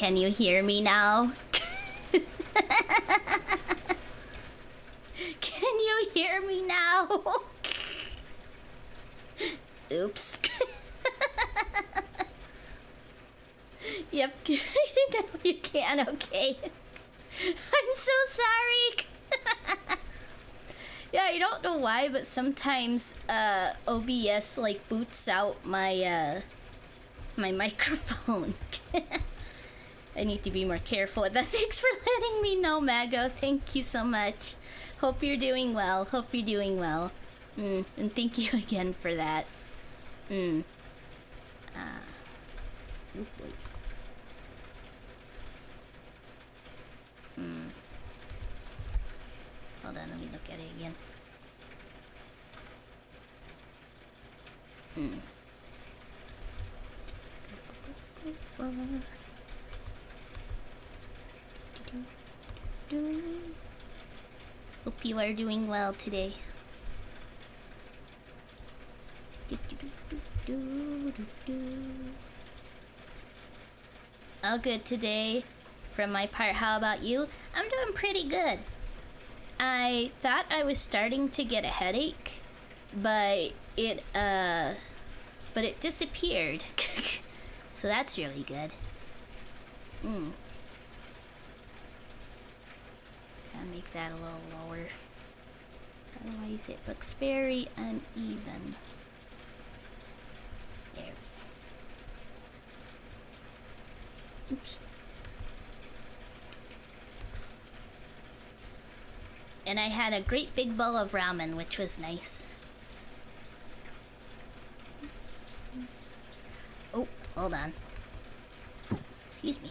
Can you hear me now? Can you hear me now? Oops. Yep, no, you can, okay. I'm so sorry. Yeah, I don't know why, but sometimes OBS like boots out my my microphone. I need to be more careful with that. Thanks for letting me know, Mago. Thank you so much. Hope you're doing well. Hope you're doing well. And thank you again for that. Oh boy. Hold on, let me look at it again. Hope you are doing well today. All good today. From my part, how about you? I'm doing pretty good. I thought I was starting to get a headache, but it disappeared. So that's really good. Gotta make that a little lower. Otherwise it looks very uneven. There. Oops. And I had a great big bowl of ramen, which was nice. Oh, hold on. Excuse me.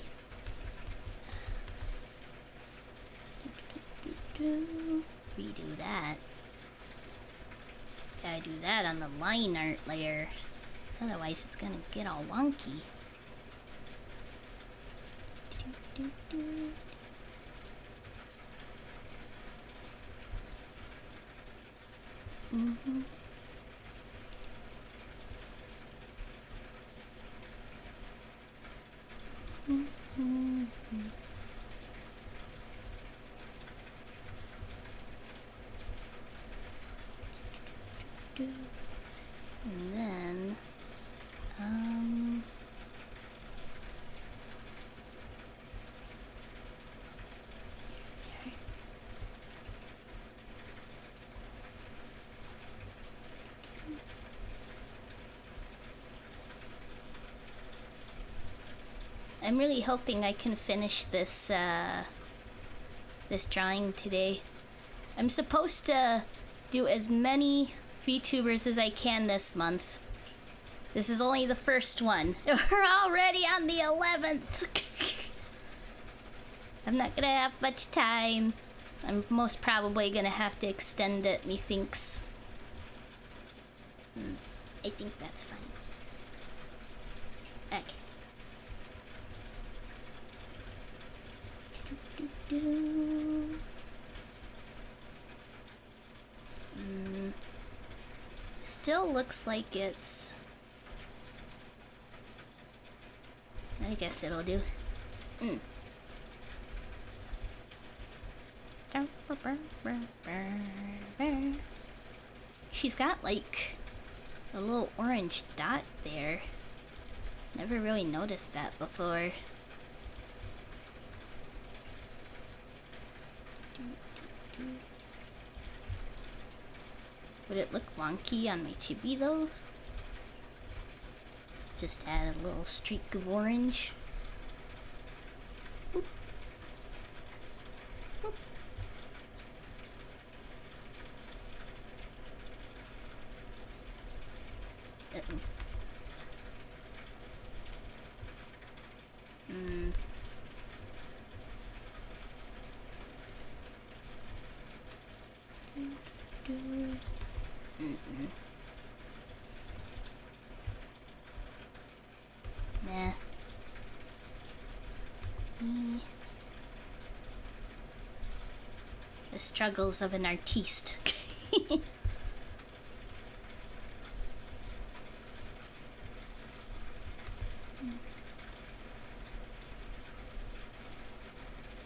Redo that. Gotta do that on the line art layer. Otherwise it's gonna get all wonky. And then, I'm really hoping I can finish this, this drawing today. I'm supposed to do as many VTubers as I can this month. This is only the first one. We're already on the 11th. I'm not gonna have much time. I'm most probably gonna have to extend it, methinks. I think that's fine. Okay. Still looks like it's... I guess it'll do. She's got like a little orange dot there. Never really noticed that before. Would it look wonky on my chibi though? Just add a little streak of orange. Boop. Boop. Nah. The struggles of an artiste.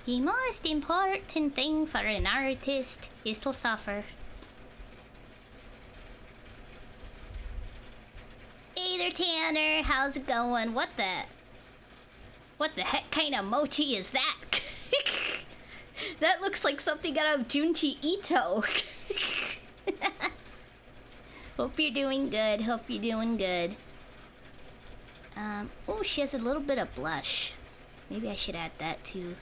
The most important thing for an artist is to suffer. Hey there, Tanner. How's it going? What the heck kind of mochi is that? That looks like something out of Junji Ito. Hope you're doing good. Hope you're doing good. Oh, she has a little bit of blush. Maybe I should add that too.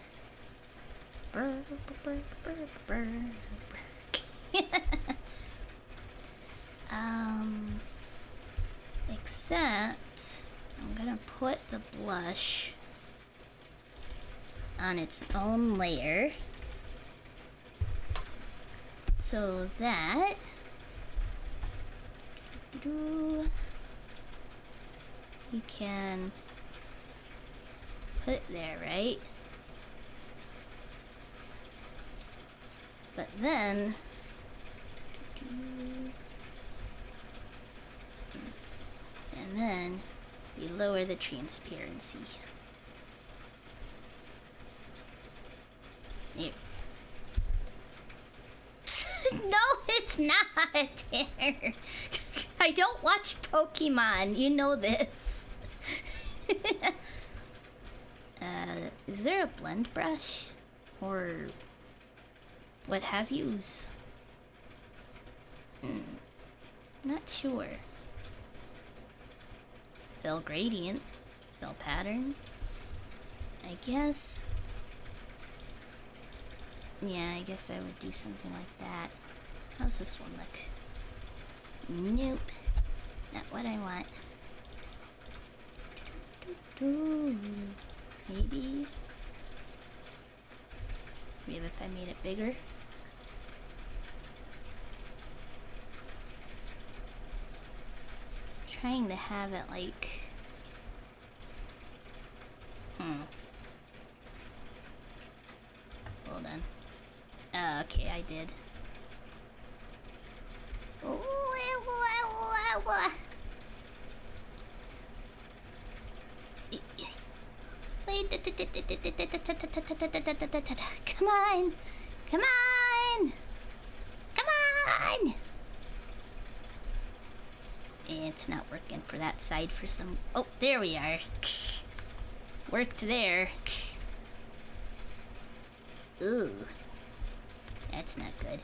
Except I'm gonna put the blush on its own layer so that you can put it there, right? But then and then you lower the transparency. There. No, it's not, Tanner. I don't watch Pokemon. You know this. Is there a blend brush? Or what have yous? Not sure. Fill gradient. Fill pattern. I guess. Yeah, I guess I would do something like that. How's this one look? Nope. Not what I want. Maybe. Maybe if I made it bigger. Trying to have it like. Hold on. Okay, I did. Come on! Come on! Come on! It's not working for that side for some... Oh, there we are. Worked there. Ooh. That's not good.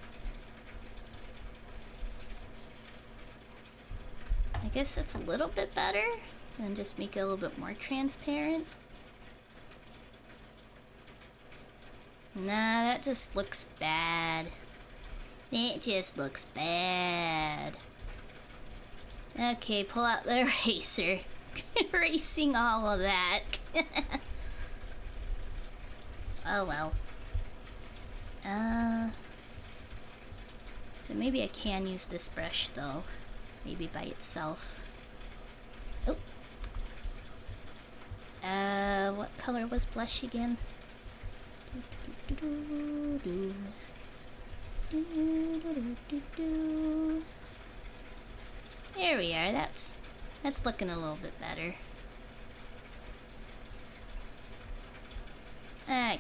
I guess that's a little bit better. And just make it a little bit more transparent. Nah, that just looks bad. It just looks bad. Okay, pull out the eraser. Erasing all of that. Oh well. But maybe I can use this brush though. Maybe by itself. Oh. What color was blush again? There we are. That's looking a little bit better. Okay.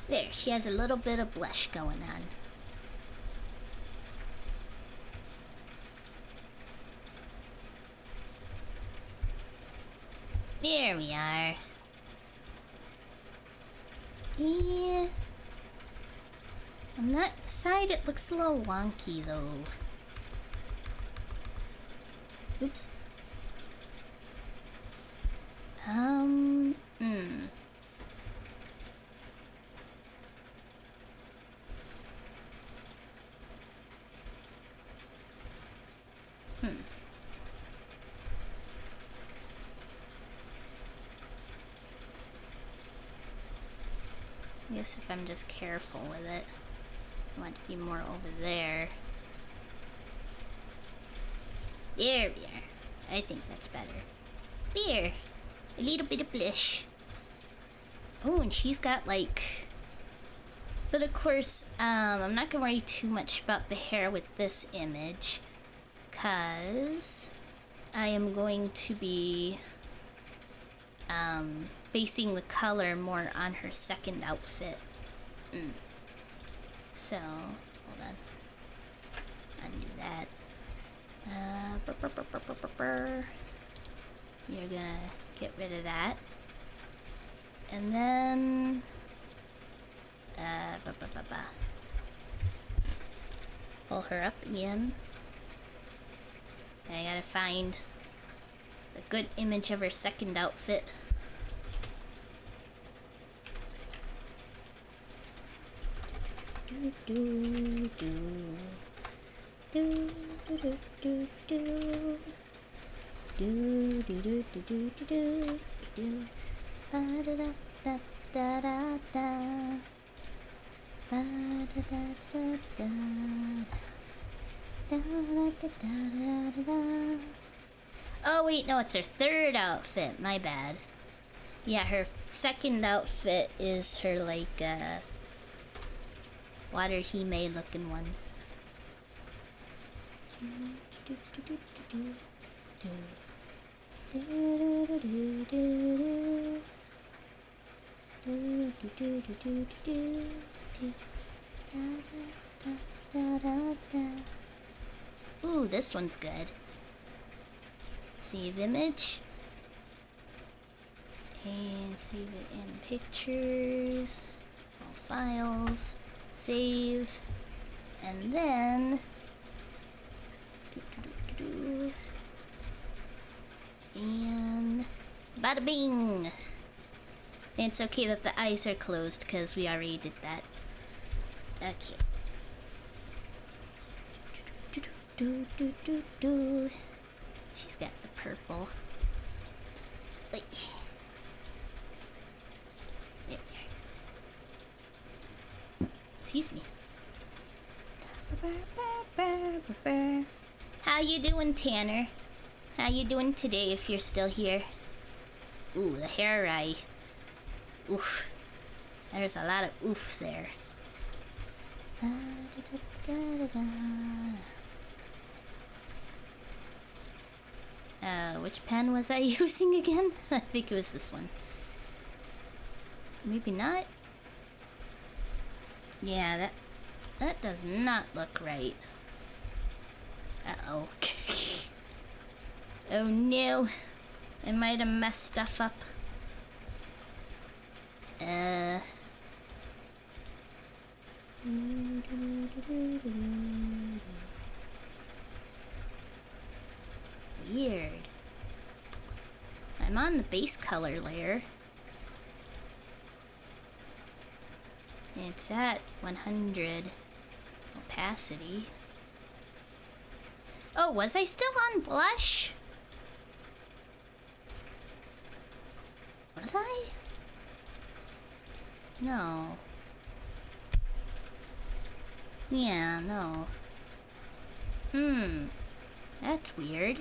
There, she has a little bit of blush going on. There we are. Yeah. On that side, it looks a little wonky, though. Oops. I guess if I'm just careful with it, I want to be more over there. There we are. I think that's better. There. A little bit of blush. Oh, and she's got like... But of course, I'm not going to worry too much about the hair with this image. Because I am going to be basing the color more on her second outfit. So, hold on. Undo that. You're gonna get rid of that. And then... pull her up again. I gotta find a good image of her second outfit. Oh wait, no, it's her third outfit. My bad. Yeah, her second outfit is her like water hime looking one. Ooh, this one's good. Save image. And save it in pictures. All files. Save. And then... And... Bada bing! And it's okay that the eyes are closed because we already did that. Okay. She's got the purple. There we are. Excuse me. How you doing, Tanner? How you doing today if you're still here? Ooh, the hair eye. Oof. There's a lot of oof there. Which pen was I using again? I think it was this one. Maybe not? Yeah, that does not look right. Uh-oh. Oh no. I might have messed stuff up. Weird. I'm on the base color layer. It's at 100 opacity. Oh, was I still on blush? Was I? No. Yeah, no. That's weird.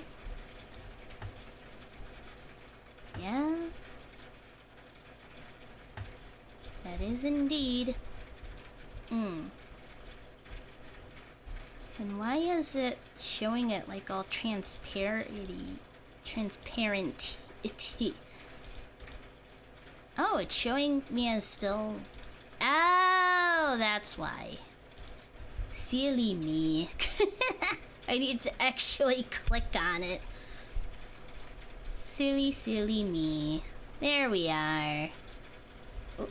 Yeah? That is indeed. And why is it showing it like all transparent? Oh, it's showing me as still... Oh, that's why. Silly me. I need to actually click on it. Silly, silly me. There we are. Oh.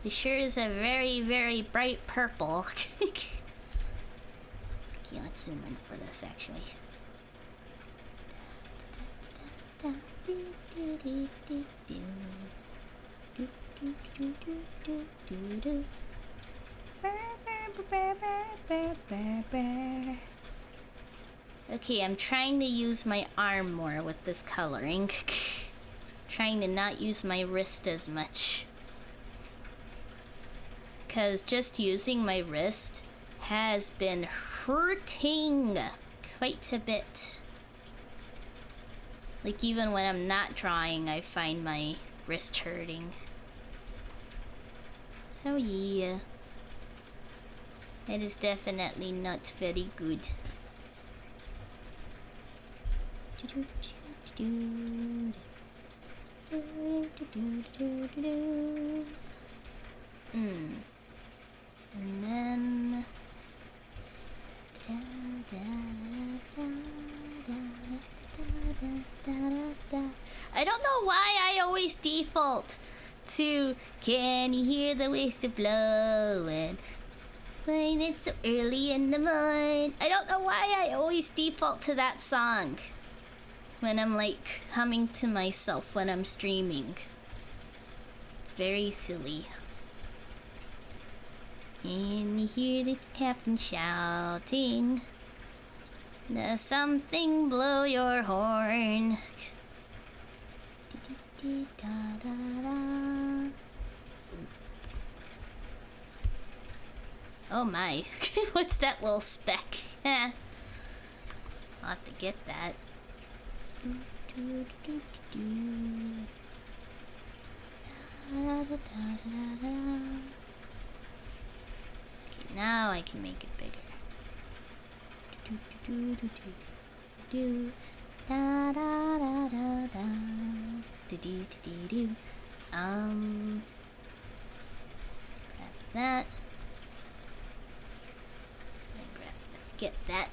It sure is a very, very bright purple. Okay, let's zoom in for this actually. Okay, I'm trying to use my arm more with this coloring. Trying to not use my wrist as much. Because just using my wrist has been hurting quite a bit. Like even when I'm not drawing, I find my wrist hurting. So yeah, it is definitely not very good. And then I don't know why I always default to "Can you hear the whistle blowing when it's so early in the morning?" I don't know why I always default to that song when I'm like humming to myself when I'm streaming. It's very silly. And you hear the captain shouting, "Does something blow your horn?" Oh my, what's that little speck? I'll have to get that. Okay, now I can make it bigger. Grab that. And get that.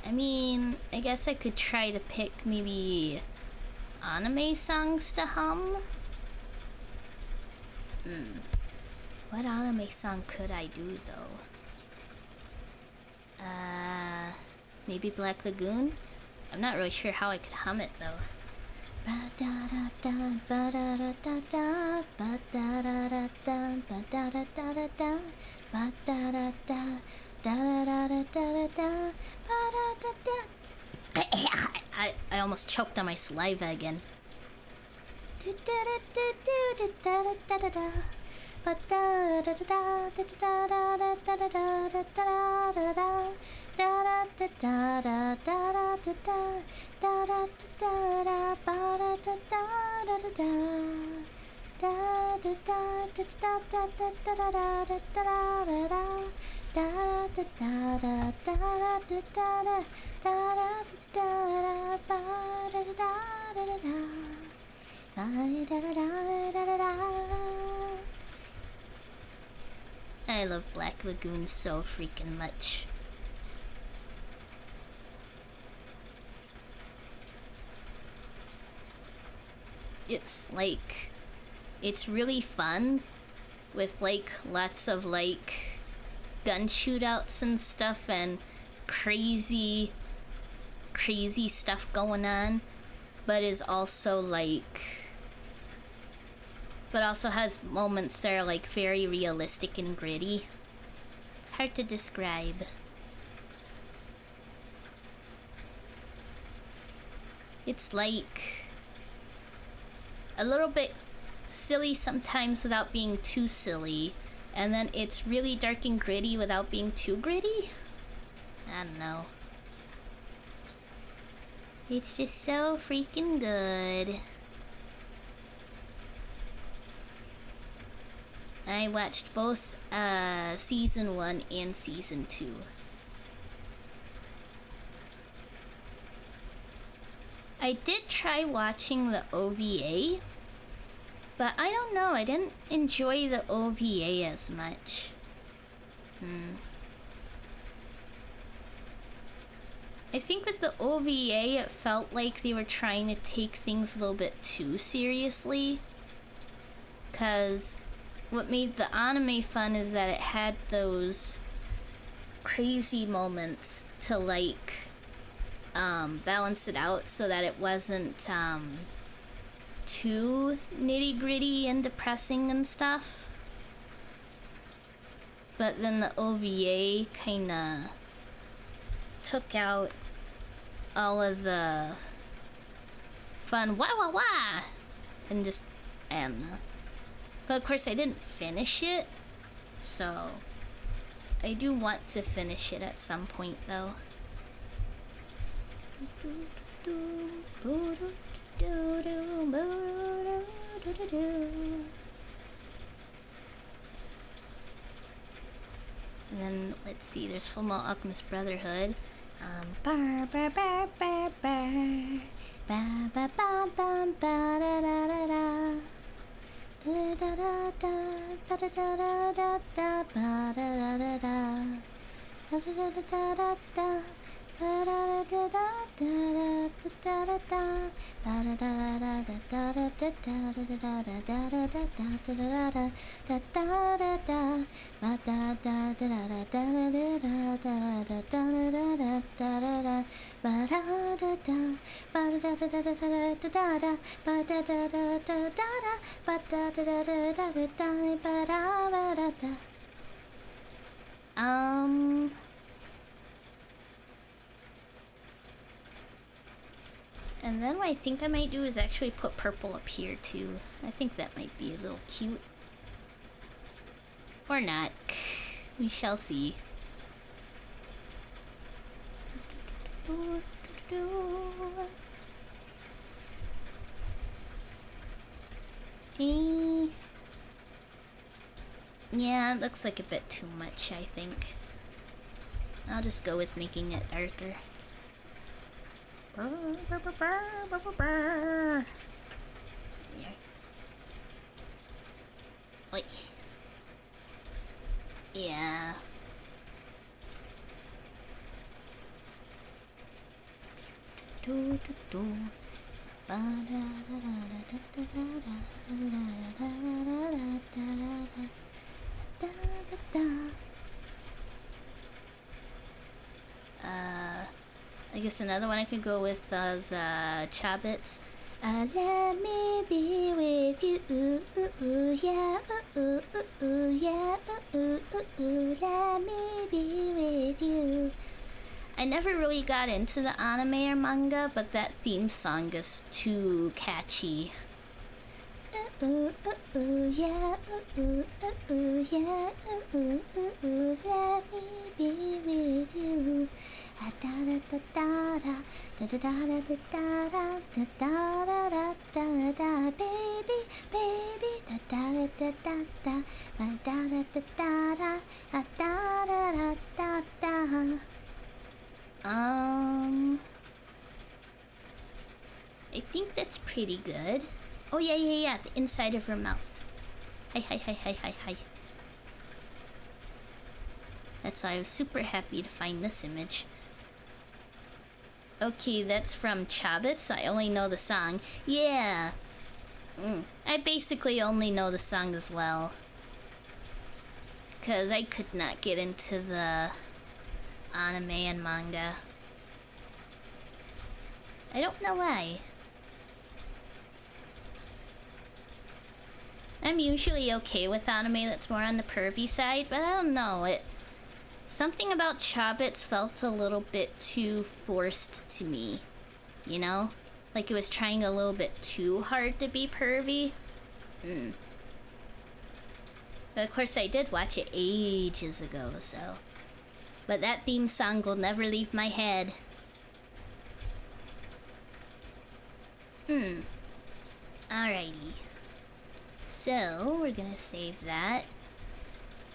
I mean, I guess I could try to pick maybe anime songs to hum. What anime song could I do though? Maybe Black Lagoon? I'm not really sure how I could hum it though. I almost choked on my saliva again. I love Black Lagoon so freaking much. It's like, it's really fun with like lots of like gun shootouts and stuff and crazy stuff going on, but is also like, but also has moments that are like very realistic and gritty. It's hard to describe. It's like a little bit silly sometimes without being too silly, and then it's really dark and gritty without being too gritty. I don't know. It's just so freaking good. I watched both season 1 and season 2. I did try watching the OVA, but I don't know, I didn't enjoy the OVA as much. I think with the OVA, it felt like they were trying to take things a little bit too seriously. 'Cause what made the anime fun is that it had those crazy moments to like balance it out so that it wasn't too nitty-gritty and depressing and stuff. But then the OVA kinda took out all of the fun wah wah wah and just but of course I didn't finish it, so I do want to finish it at some point though. And then let's see, there's Fullmetal Alchemist Brotherhood. And then what I think I might do is actually put purple up here too. I think that might be a little cute. Or not. We shall see. Yeah, it looks like a bit too much, I think. I'll just go with making it darker. Yeah. Oi. Yeah. I guess another one I could go with is Chabits. Let me be with you, yeah, yeah, let me be with you. I never really got into the anime or manga, but that theme song is too catchy. Yeah, yeah, let me be with you. Da da da da da da da da da da da da da da, baby, baby, da da da da da da da da da da da da da. I think that's pretty good. Oh yeah, yeah, yeah, the inside of her mouth. Hi, hi, hi, hi, hi, hi. That's why I was super happy to find this image. Okay, that's from Chabits. I only know the song. Yeah. I basically only know the song as well. Because I could not get into the anime and manga. I don't know why. I'm usually okay with anime that's more on the pervy side, but I don't know. Something about Chabits felt a little bit too forced to me, you know? Like it was trying a little bit too hard to be pervy. But of course I did watch it ages ago, so... But that theme song will never leave my head. Alrighty. So, we're gonna save that.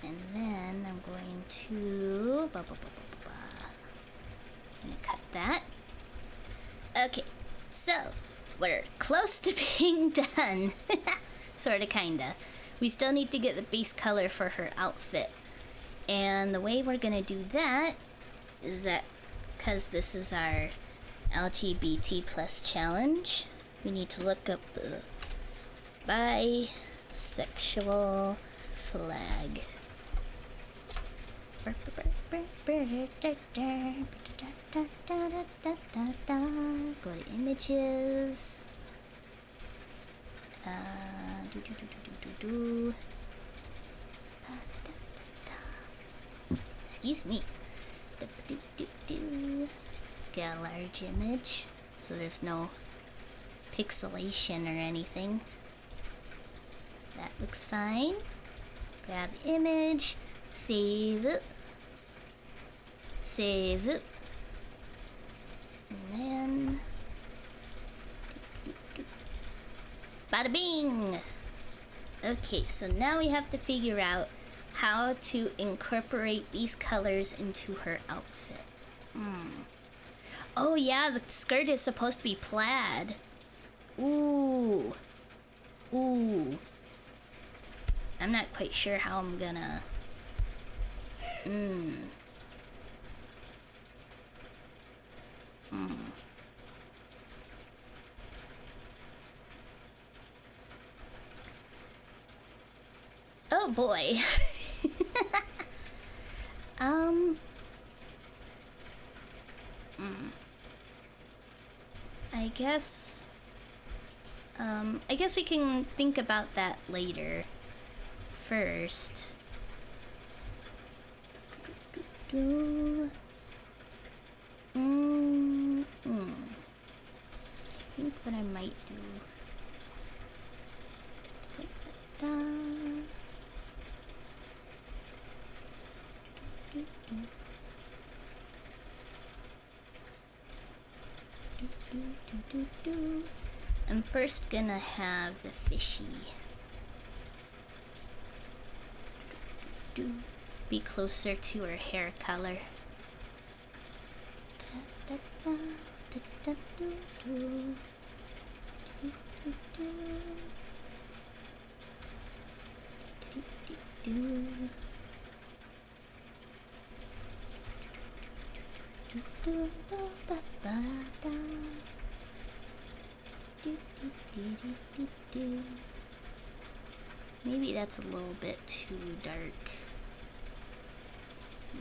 And then I'm going to... I'm gonna cut that. Okay, so we're close to being done. Sorta, kinda. We still need to get the base color for her outfit. And the way we're gonna do that is that, because this is our LGBT plus challenge, we need to look up the bisexual flag. Go to images. Excuse me. Let's get a large image so there's no pixelation or anything. That looks fine. Grab image, save it. Save it. And then... bada bing! Okay, so now we have to figure out how to incorporate these colors into her outfit. Oh yeah, the skirt is supposed to be plaid. Ooh. Ooh. I'm not quite sure how I'm gonna... Oh boy. I guess we can think about that later. First. I think what I might do. I'm first gonna have the fishy be closer to her hair color. Maybe that's a little bit too dark.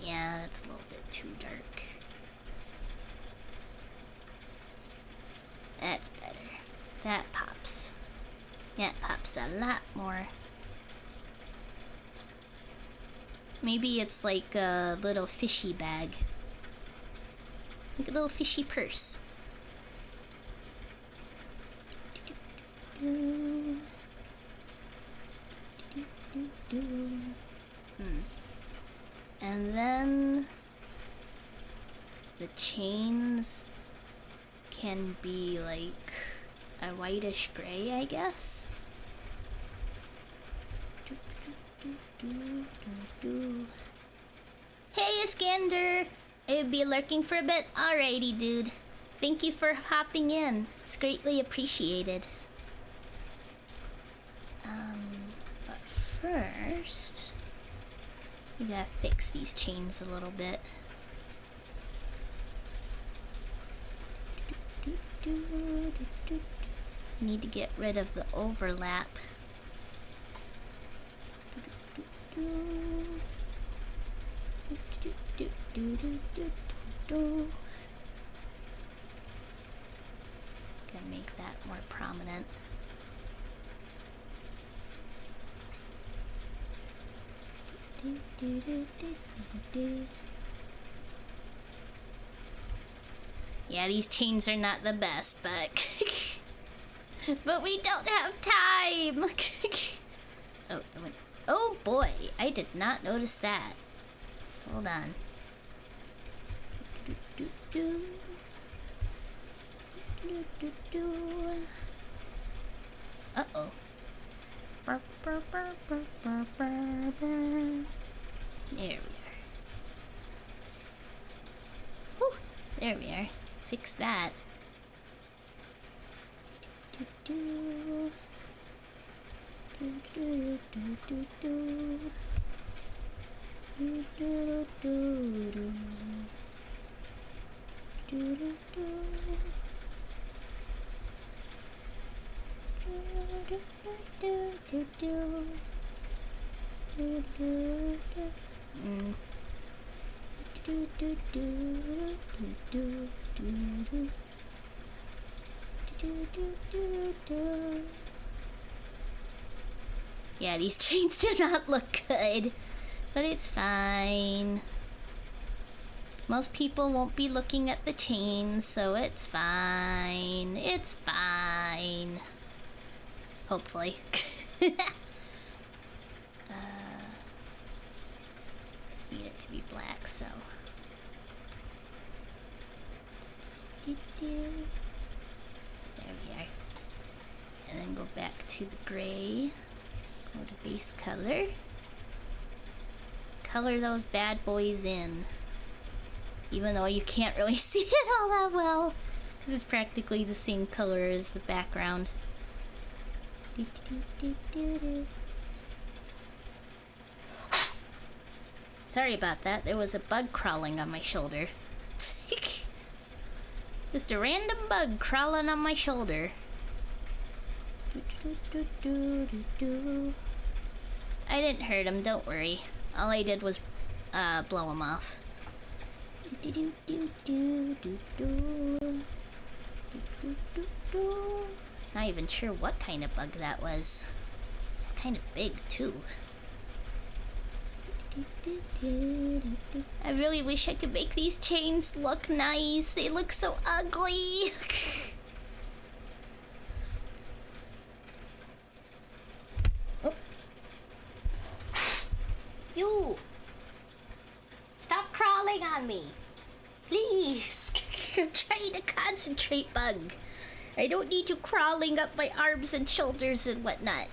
Yeah, that's a little bit too dark. That's better. That pops. That pops a lot more. Maybe it's like a little fishy bag. Like a little fishy purse. And then the chains can be like a whitish gray, I guess. Hey, Iskander! I'd be lurking for a bit. Alrighty, dude. Thank you for hopping in. It's greatly appreciated. But first, we gotta fix these chains a little bit. Need to get rid of the overlap. Gonna make that more prominent. Yeah, these chains are not the best, but but we don't have time. Oh, I went. Oh boy, I did not notice that. Hold on. Uh-oh. There we are. Whew, there we are. Fix that. Yeah, these chains do not look good, but it's fine. Most people won't be looking at the chains, so it's fine. It's fine. Hopefully. Just need it to be black, so. There we are. And then go back to the gray. Go to base color. Color those bad boys in. Even though you can't really see it all that well. Because it's practically the same color as the background. Sorry about that. There was a bug crawling on my shoulder. Just a random bug crawling on my shoulder. I didn't hurt him, don't worry. All I did was blow him off. Not even sure what kind of bug that was. It's kind of big too. I really wish I could make these chains look nice. They look so ugly. Oh. You! Stop crawling on me! Please! I'm trying to concentrate, bug. I don't need you crawling up my arms and shoulders and whatnot.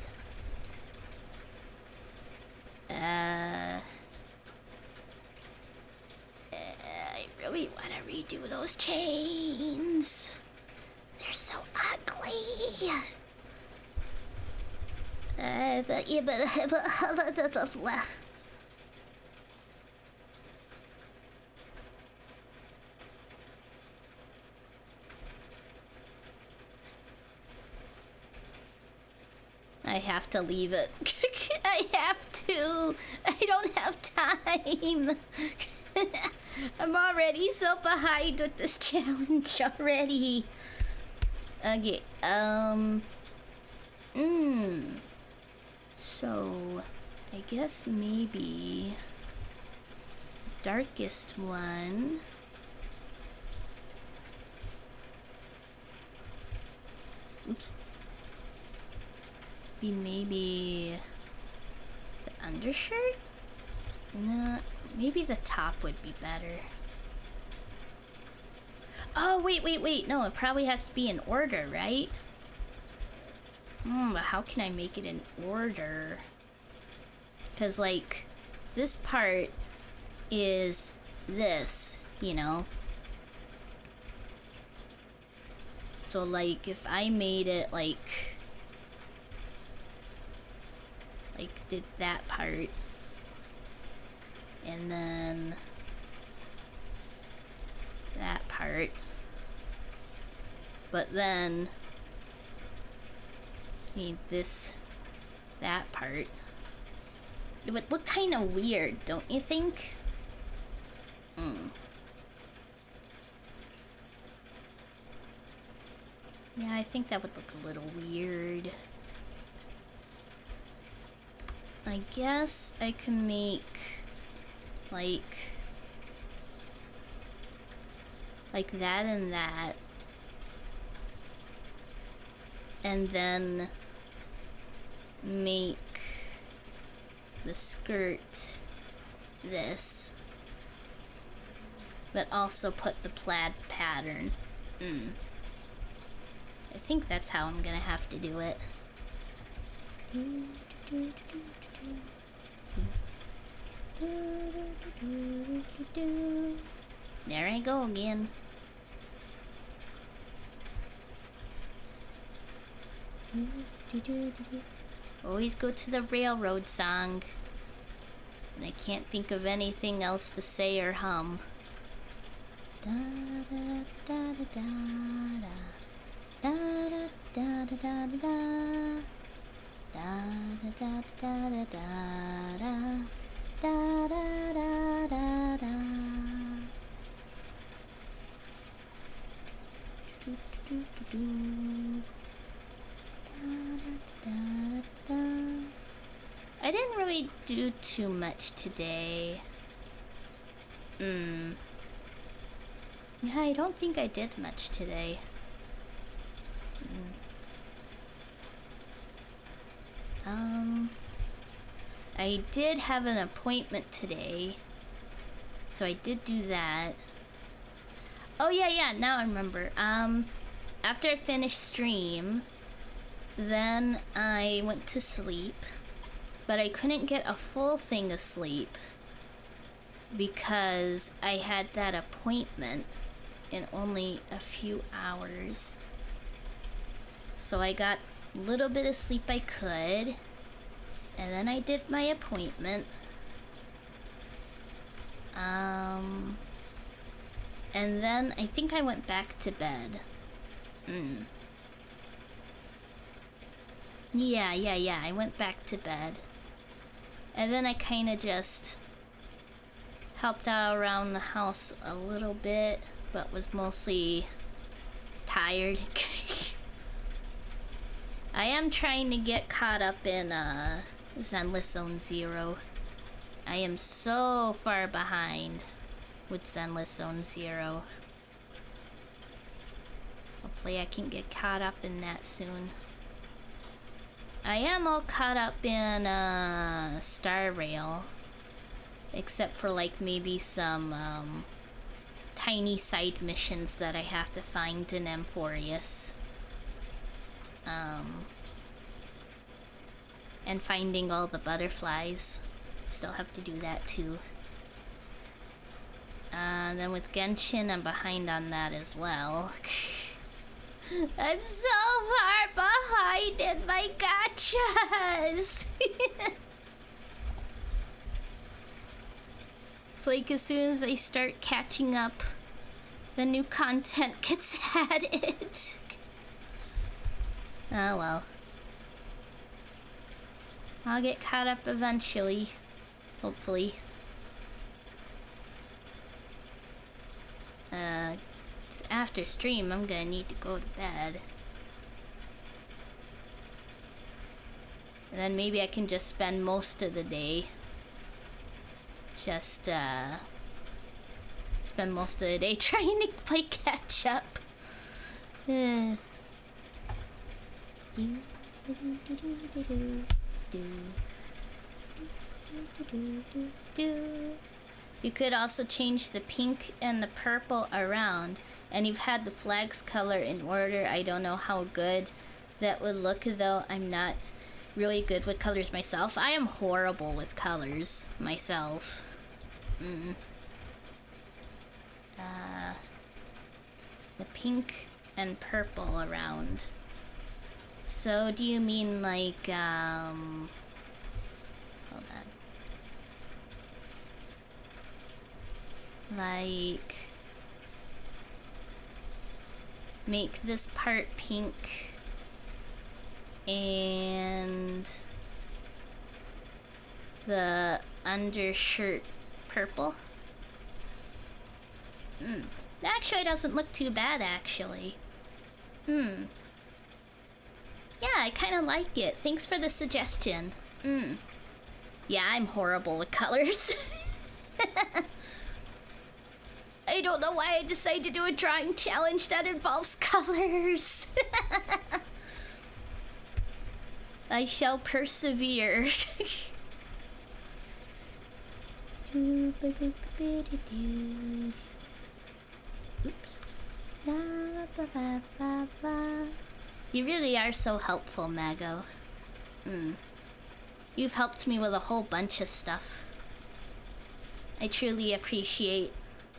I really want to redo those chains. They're so ugly. I have to leave it. I have to. I don't have time. I'm already so behind with this challenge already. Okay, so, I guess maybe the darkest one. Oops. Be maybe the undershirt? No, maybe the top would be better. Oh, wait. No, it probably has to be in order, right? But how can I make it in order? Because, like, this part is this, you know? So, like, if I made it, like did that part, and then that part, but then that part, it would look kind of weird, don't you think? Yeah, I think that would look a little weird. I guess I can make like that and that, and then make the skirt this, but also put the plaid pattern. I think that's how I'm gonna have to do it. There I go again. Always go to the railroad song. And I can't think of anything else to say or hum. Da da da da da da da da da da da. Da da da da da da da da da da da. I didn't really do too much today. Yeah, I don't think I did much today. I did have an appointment today, so I did do that. Oh yeah, now I remember. After I finished stream, then I went to sleep, but I couldn't get a full thing of sleep because I had that appointment in only a few hours. So I got a little bit of sleep I could, and then I did my appointment. And then I think I went back to bed. Yeah, I went back to bed. And then I kind of just helped out around the house a little bit, but was mostly tired. I am trying to get caught up in Zenless Zone Zero. I am so far behind with Zenless Zone Zero. Hopefully I can get caught up in that soon. I am all caught up in Star Rail, except for like maybe some tiny side missions that I have to find in Amphorius. And finding all the butterflies. Still have to do that too. Then with Genshin, I'm behind on that as well. I'm so far behind in my gachas! It's like as soon as I start catching up, the new content gets added. Oh well. I'll get caught up eventually. Hopefully. After stream, I'm gonna need to go to bed. And then maybe I can just spend most of the day. Just, spend most of the day trying to play catch up. You could also change the pink and the purple around, and you've had the flag's color in order. I don't know how good that would look, though. I'm not really good with colors myself. I am horrible with colors myself. The pink and purple around. So do you mean like, hold on. Like, make this part pink and the undershirt purple? That actually doesn't look too bad, actually. Yeah, I kind of like it. Thanks for the suggestion. Yeah, I'm horrible with colors. I don't know why I decided to do a drawing challenge that involves colors. I shall persevere. Oops. You really are so helpful, Mago. You've helped me with a whole bunch of stuff. I truly appreciate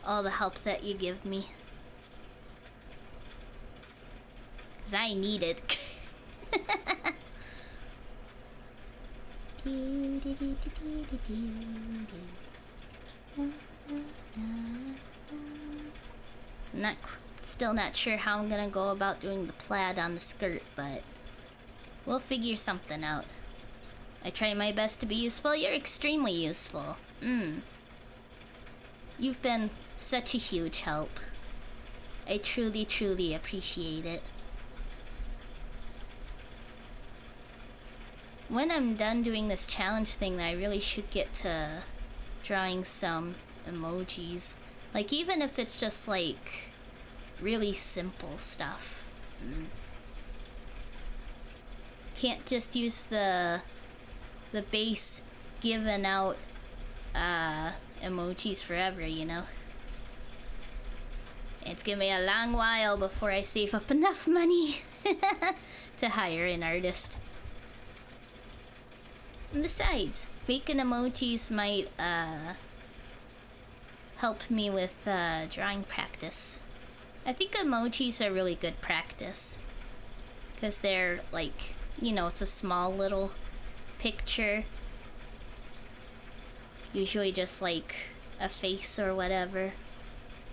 all the help that you give me. 'Cause I need it. Still not sure how I'm gonna go about doing the plaid on the skirt, but we'll figure something out. I try my best to be useful. You're extremely useful. You've been such a huge help. I truly, truly appreciate it. When I'm done doing this challenge thing, I really should get to drawing some emojis. Like, even if it's just like really simple stuff. Can't just use the base given out emojis forever, you know? It's gonna be a long while before I save up enough money to hire an artist. And besides, making emojis might help me with drawing practice. I think emojis are really good practice because they're like, you know, it's a small little picture, usually just like a face or whatever.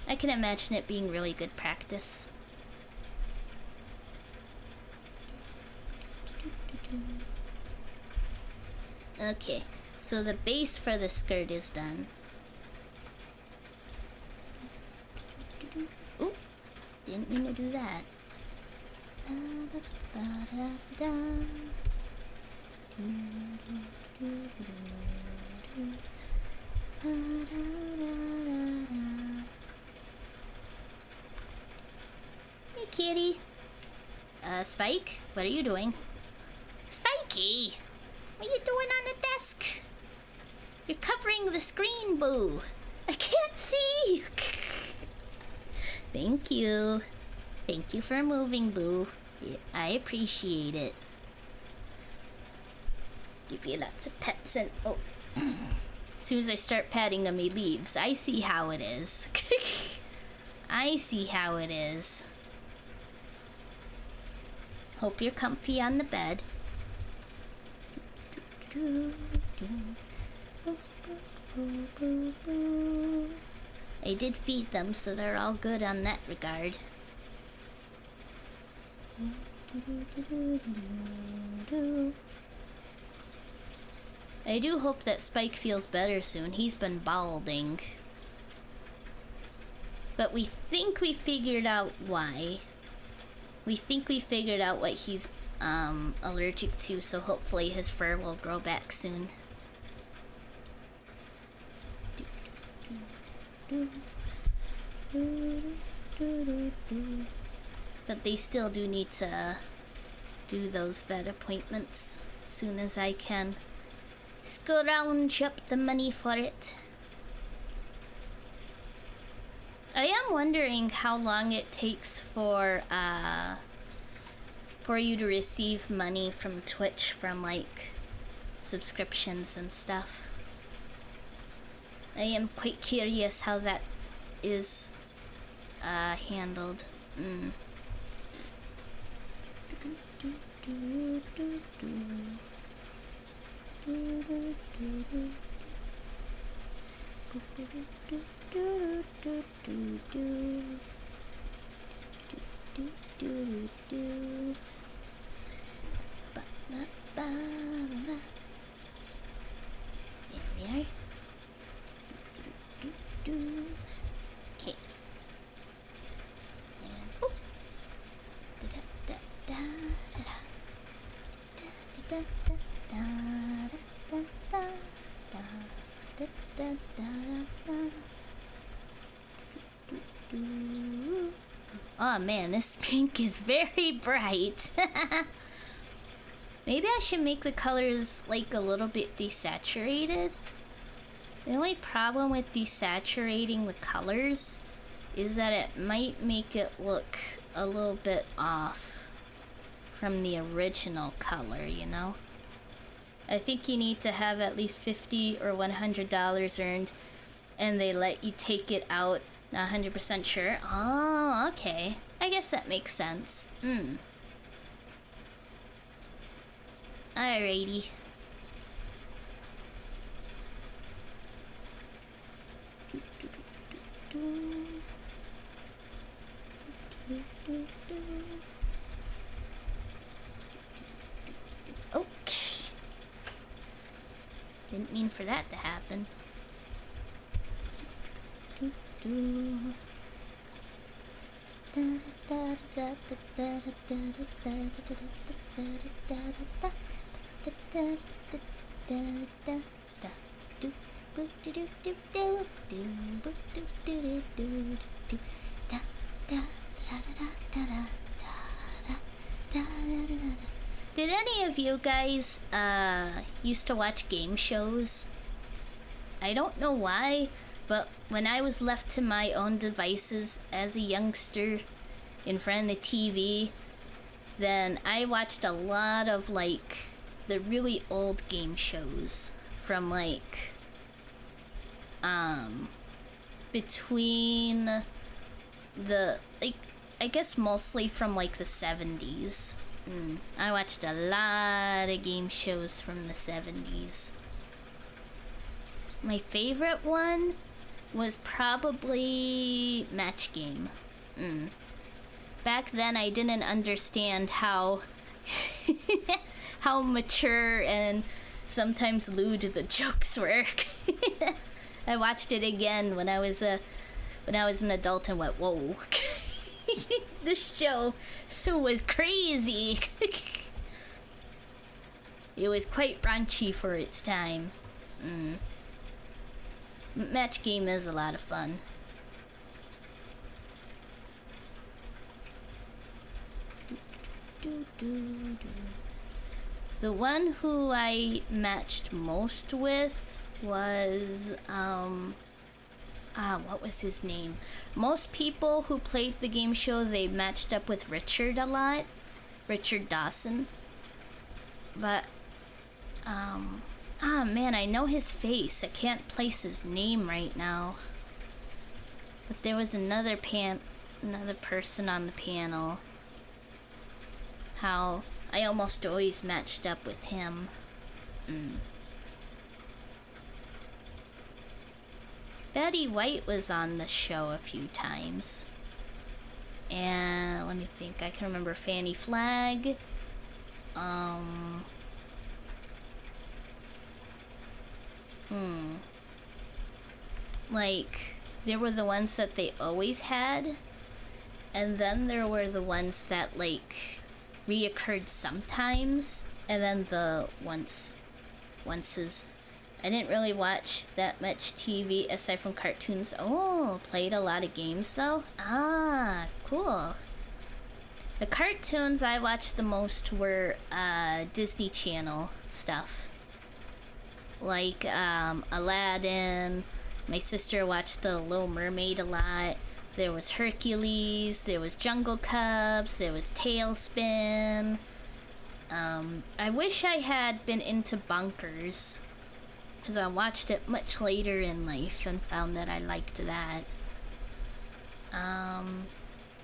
I can imagine it being really good practice. Okay, so the base for the skirt is done. Ooh, didn't mean to do that. Hey, kitty. Spike, what are you doing? Spikey, what are you doing on the desk? You're covering the screen, boo. I can't see. Thank you. Thank you for moving, boo. I appreciate it. Give you lots of pets and... oh. As soon as I start patting him, he leaves. I see how it is. I see how it is. Hope you're comfy on the bed. I did feed them, so they're all good on that regard. I do hope that Spike feels better soon. He's been balding. But we think we figured out why. We think we figured out what he's allergic to, so hopefully his fur will grow back soon. But they still do need to do those vet appointments as soon as I can scrounge up the money for it. I am wondering how long it takes for you to receive money from Twitch from like subscriptions and stuff. I am quite curious how that is handled. There we are. Okay. And boop. Da da da da da da da da da da da da da da. Oh man, this pink is very bright. Maybe I should make the colors like a little bit desaturated. The only problem with desaturating the colors is that it might make it look a little bit off from the original color, you know? I think you need to have at least $50 or $100 earned, and they let you take it out. Not 100% sure. Oh, okay. I guess that makes sense. Alrighty. Okay. Didn't mean for that to happen. Did any of you guys used to watch game shows? I don't know why, but when I was left to my own devices as a youngster in front of the TV, then I watched a lot of like the really old game shows from like between the like I guess mostly from like the 70s. I watched a lot of game shows from the 70s. My favorite one was probably Match Game. Back then I didn't understand how how mature and sometimes lewd the jokes were. I watched it again when I was an adult and went, whoa. This show was crazy. It was quite raunchy for its time. Match Game is a lot of fun. The one who I matched most with was what was his name? Most people who played the game show, they matched up with Richard a lot. Richard Dawson. But man, I know his face. I can't place his name right now. But there was another person on the panel. How I almost always matched up with him. Betty White was on the show a few times. And let me think, I can remember Fanny Flagg. Like, there were the ones that they always had. And then there were the ones that, like, reoccurred sometimes. And then the onces. I didn't really watch that much TV aside from cartoons. Oh, played a lot of games though? Ah, cool. The cartoons I watched the most were Disney Channel stuff. Like Aladdin. My sister watched The Little Mermaid a lot. There was Hercules, there was Jungle Cubs, there was Tailspin. I wish I had been into Bonkers, because I watched it much later in life and found that I liked that.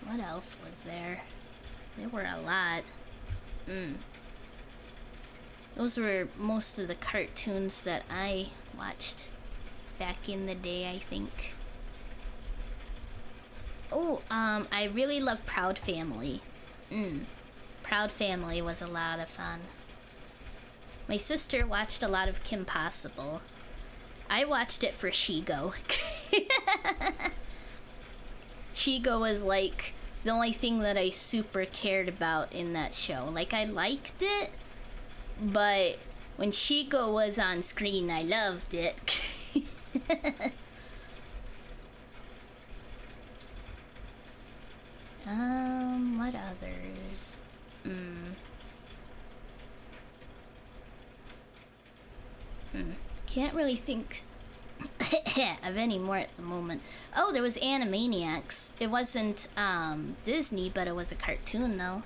What else was there? There were a lot. Those were most of the cartoons that I watched back in the day, I think. Oh, I really love Proud Family. Proud Family was a lot of fun. My sister watched a lot of Kim Possible. I watched it for Shigo. Shigo was like the only thing that I super cared about in that show. Like, I liked it, but when Shigo was on screen, I loved it. What others? Can't really think of any more at the moment. Oh, there was Animaniacs. It wasn't Disney, but it was a cartoon though.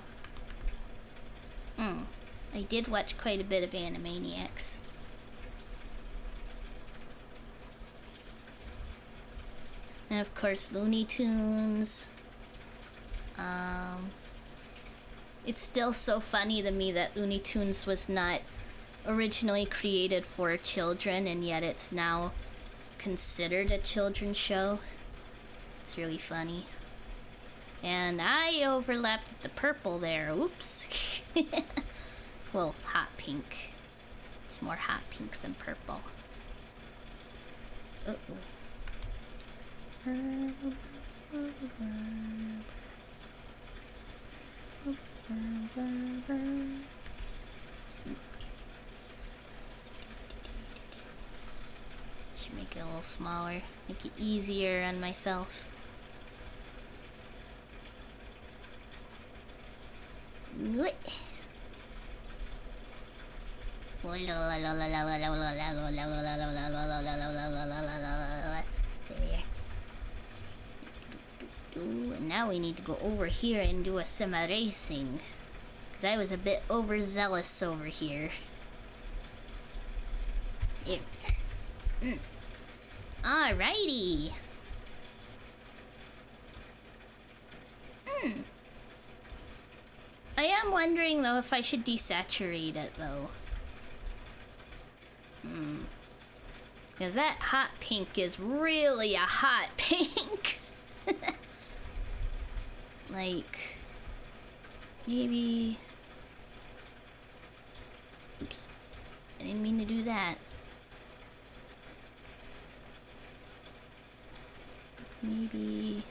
I did watch quite a bit of Animaniacs. And of course Looney Tunes. It's still so funny to me that Looney Tunes was not originally created for children, and yet it's now considered a children's show. It's really funny. And I overlapped the purple there. Oops. Well, hot pink. It's more hot pink than purple. Uh-oh. Should make it a little smaller. Make it easier on myself. There we are. And now we need to go over here and do a semi-racing. Because I was a bit overzealous over here. Here. Alrighty. I am wondering though if I should desaturate it though. Because that hot pink is really a hot pink. Like, maybe... Oops. I didn't mean to do that. Maybe...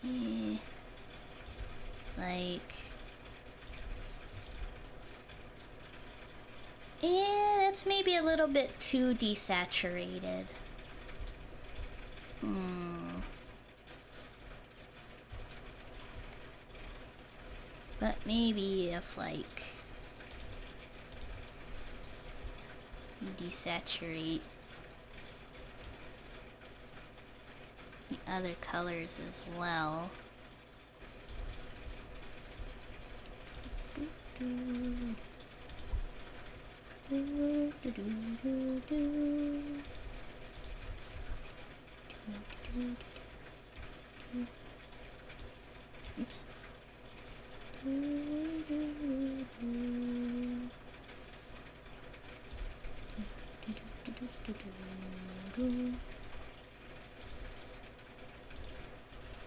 Yeah. Like... Yeah, that's maybe a little bit too desaturated. But maybe if, like, you desaturate the other colors as well. Oops.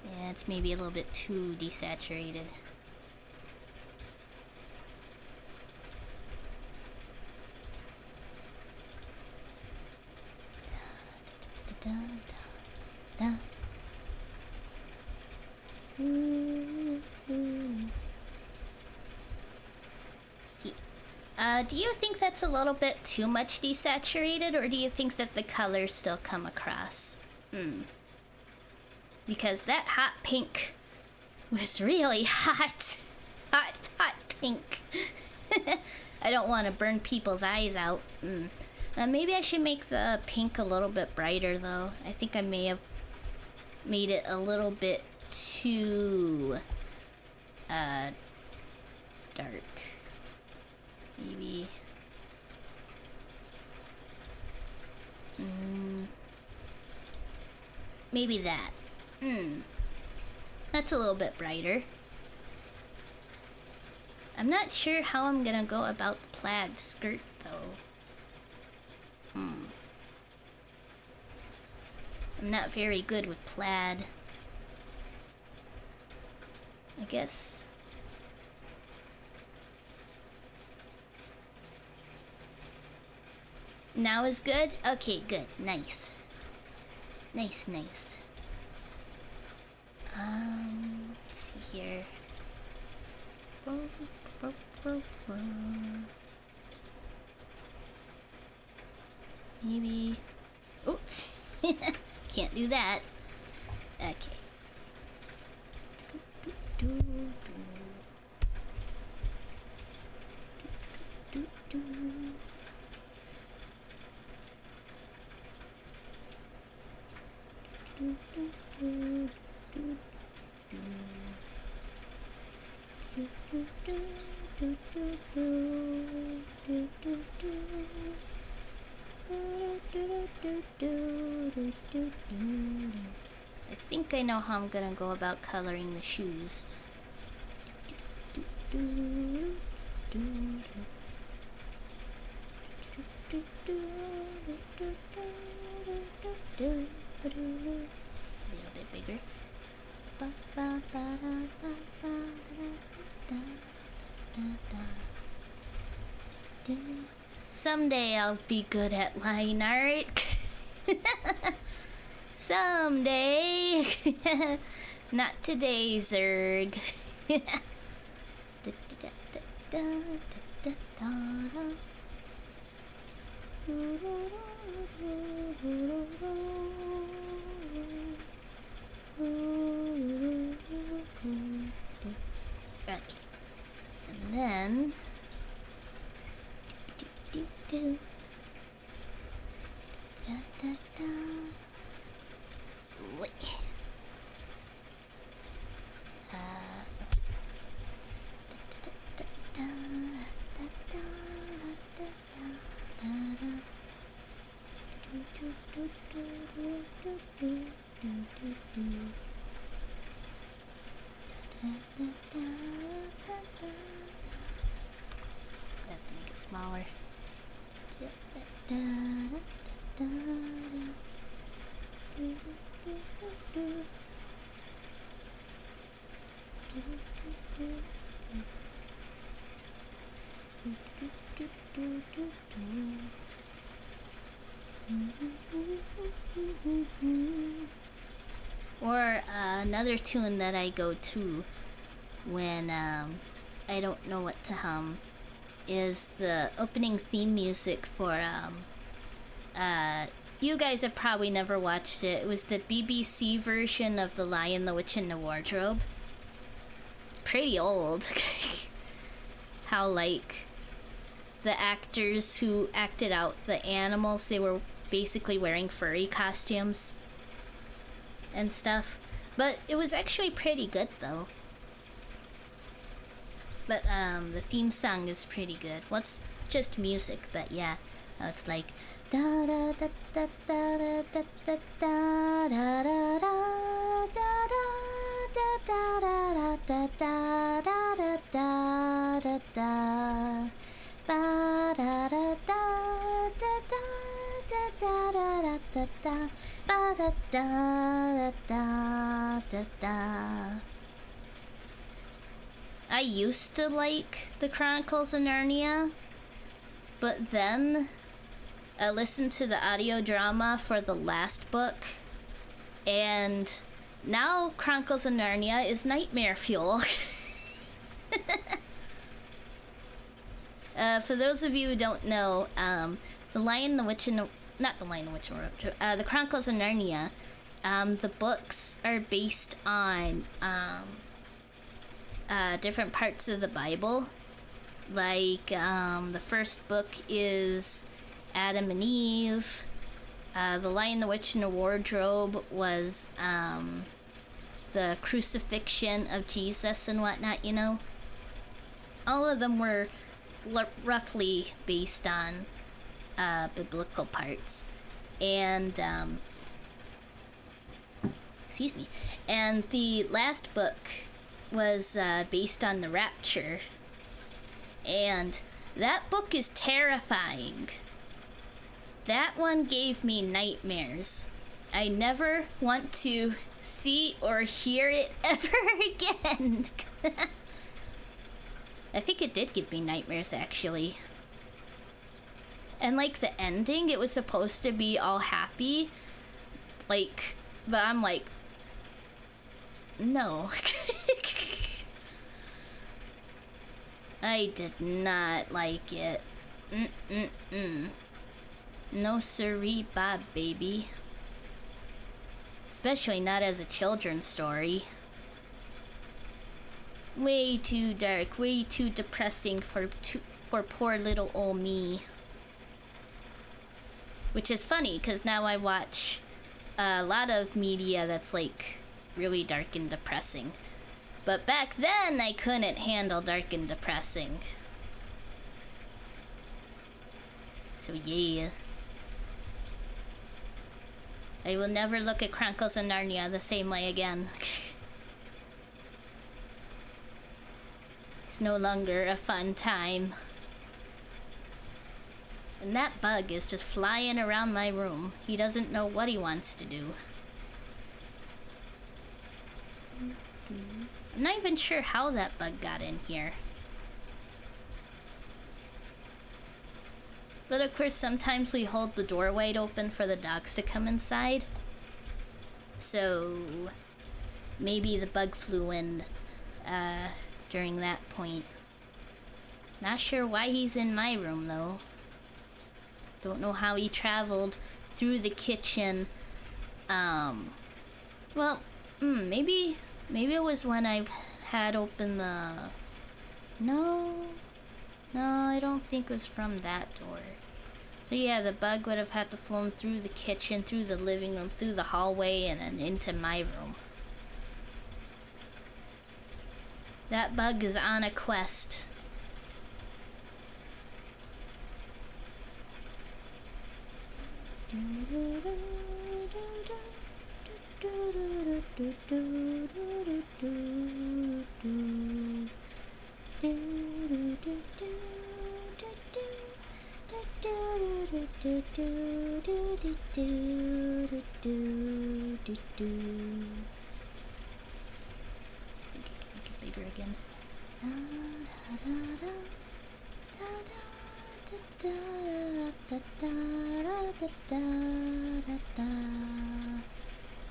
Yeah, it's maybe a little bit too desaturated. Do you think that's a little bit too much desaturated, or do you think that the colors still come across? Because that hot pink was really hot. Hot pink. I don't want to burn people's eyes out. Maybe I should make the pink a little bit brighter, though. I think I may have made it a little bit too dark. Maybe. Maybe that. That's a little bit brighter. I'm not sure how I'm gonna go about the plaid skirt, though. I'm not very good with plaid. I guess. Now is good? Okay, good. Nice. Nice. Let's see here. Maybe... Oops! Can't do that. Okay. I think I know how I'm gonna go about coloring the shoes. A little bit bigger. Someday I'll be good at line art. Someday. Not today, Zerg. Okay. And then da, da, da. Wait. I have to make it smaller. Or another tune that I go to when I don't know what to hum is the opening theme music for you guys have probably never watched it. It was the BBC version of The Lion, the Witch, and the Wardrobe. It's pretty old. How like the actors who acted out the animals, they were basically wearing furry costumes and stuff. But it was actually pretty good though. But the theme song is pretty good. Well, it's just music, but yeah. It's like da da da da da da da da da da da da da da da da da ba da da da da da da da da da ba da da da da da. I used to like the Chronicles of Narnia, but then I listened to the audio drama for the last book, and now Chronicles of Narnia is nightmare fuel. For those of you who don't know, The Lion, the Witch, and the... Not The Lion, the Witch, and the Chronicles of Narnia, the books are based on different parts of the Bible. Like, the first book is Adam and Eve. The Lion, the Witch, and the Wardrobe was the crucifixion of Jesus and whatnot, you know? All of them were roughly based on biblical parts. And, excuse me. And the last book was based on the rapture. And that book is terrifying. That one gave me nightmares. I never want to see or hear it ever again. I think it did give me nightmares, actually. And like the ending, it was supposed to be all happy. Like, but I'm like, no. I did not like it. No siree, Bob, baby. Especially not as a children's story. Way too dark, way too depressing for poor little old me. Which is funny, because now I watch a lot of media that's like really dark and depressing. But back then, I couldn't handle dark and depressing. So yeah. I will never look at Chronicles of Narnia the same way again. It's no longer a fun time. And that bug is just flying around my room. He doesn't know what he wants to do. I'm not even sure how that bug got in here. But of course, sometimes we hold the door wide open for the dogs to come inside. So maybe the bug flew in during that point. Not sure why he's in my room though. Don't know how he traveled through the kitchen. Well, maybe it was when I had opened the... No, I don't think it was from that door. So yeah, the bug would have had to flown through the kitchen, through the living room, through the hallway, and then into my room. That bug is on a quest. Bigger again.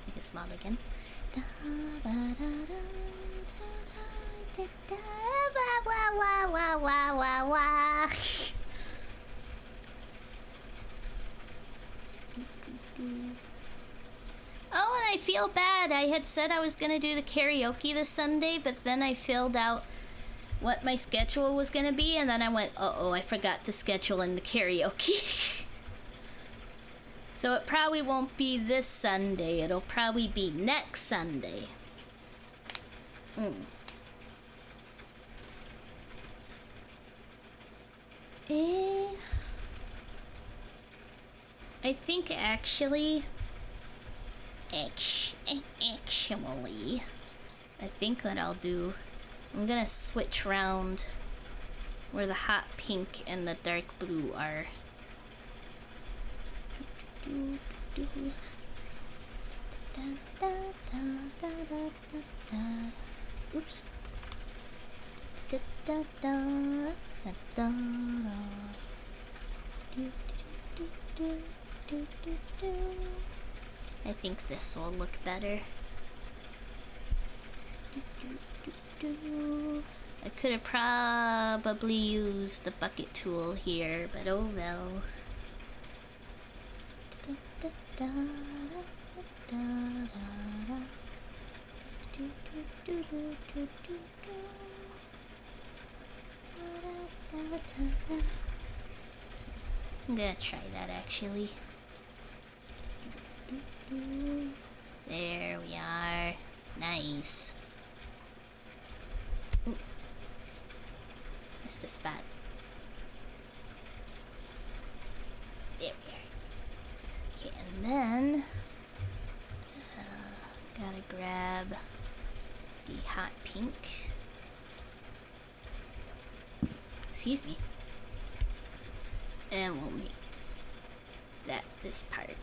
Make it small again. Oh, and I feel bad. I had said I was gonna do the karaoke this Sunday, but then I filled out what my schedule was gonna be, and then I went, uh-oh, I forgot to schedule in the karaoke. So it probably won't be this Sunday. It'll probably be next Sunday. I think actually, I think what I'll do, I'm gonna switch round where the hot pink and the dark blue are. Oops. I think this will look better. I could have probably used the bucket tool here, but oh well. I'm gonna try that actually. There we are. Nice. Ooh. Missed a spot. There we are. Okay, and then gotta grab the hot pink. Excuse me. And we'll make that this part.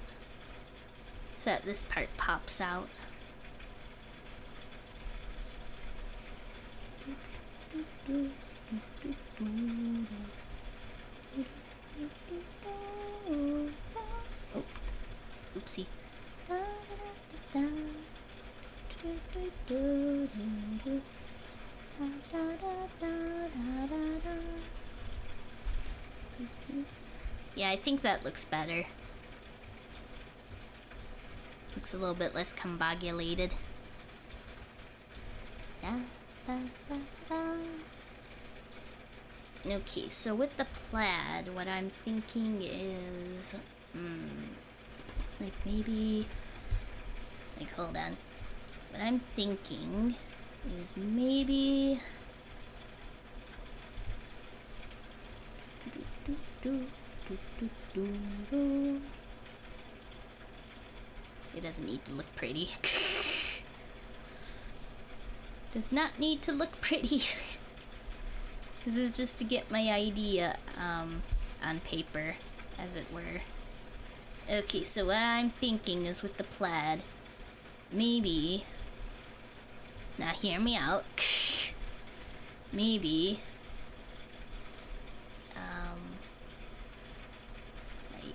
So that this part pops out. Oh, oopsie. Yeah, I think that looks better. Looks a little bit less combobulated. Okay, so with the plaid, what I'm thinking is, like maybe, like hold on. What I'm thinking is maybe, it doesn't need to look pretty. Does not need to look pretty. This is just to get my idea on paper, as it were. Okay, so what I'm thinking is with the plaid, maybe, now hear me out, maybe, like,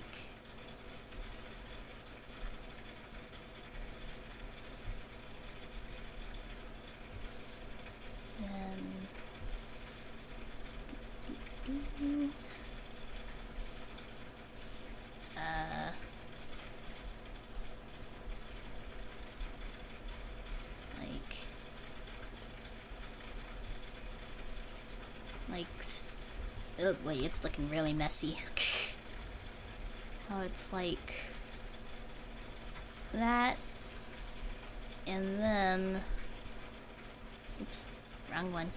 like... Oh, wait, it's looking really messy. Oh, it's like... that. And then... Oops, wrong one.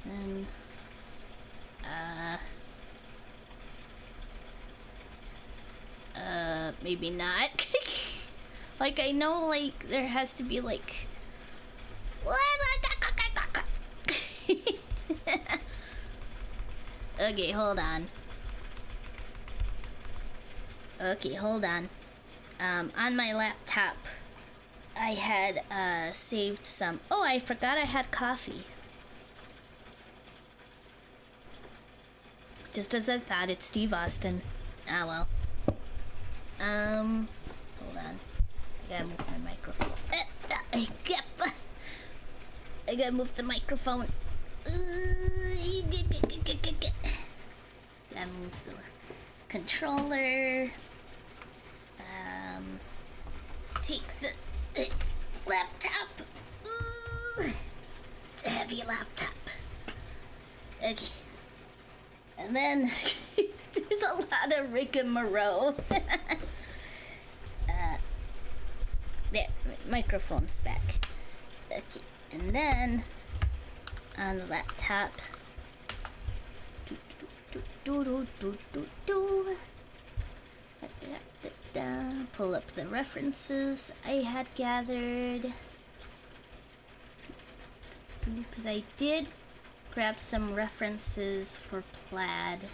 Then... maybe not. Like, I know, like, there has to be, like... Okay, hold on. Okay, hold on. On my laptop, I had, saved some... Oh, I forgot I had coffee. Just as I thought, it's Steve Austin. Ah, well. Hold on. I gotta move my microphone. I gotta move the microphone. Gotta move the controller. Take the laptop. It's a heavy laptop. Okay. And then there's a lot of rigmarole. There, microphone's back. Okay, and then on the laptop, pull up the references I had gathered, because I did grab some references for plaid.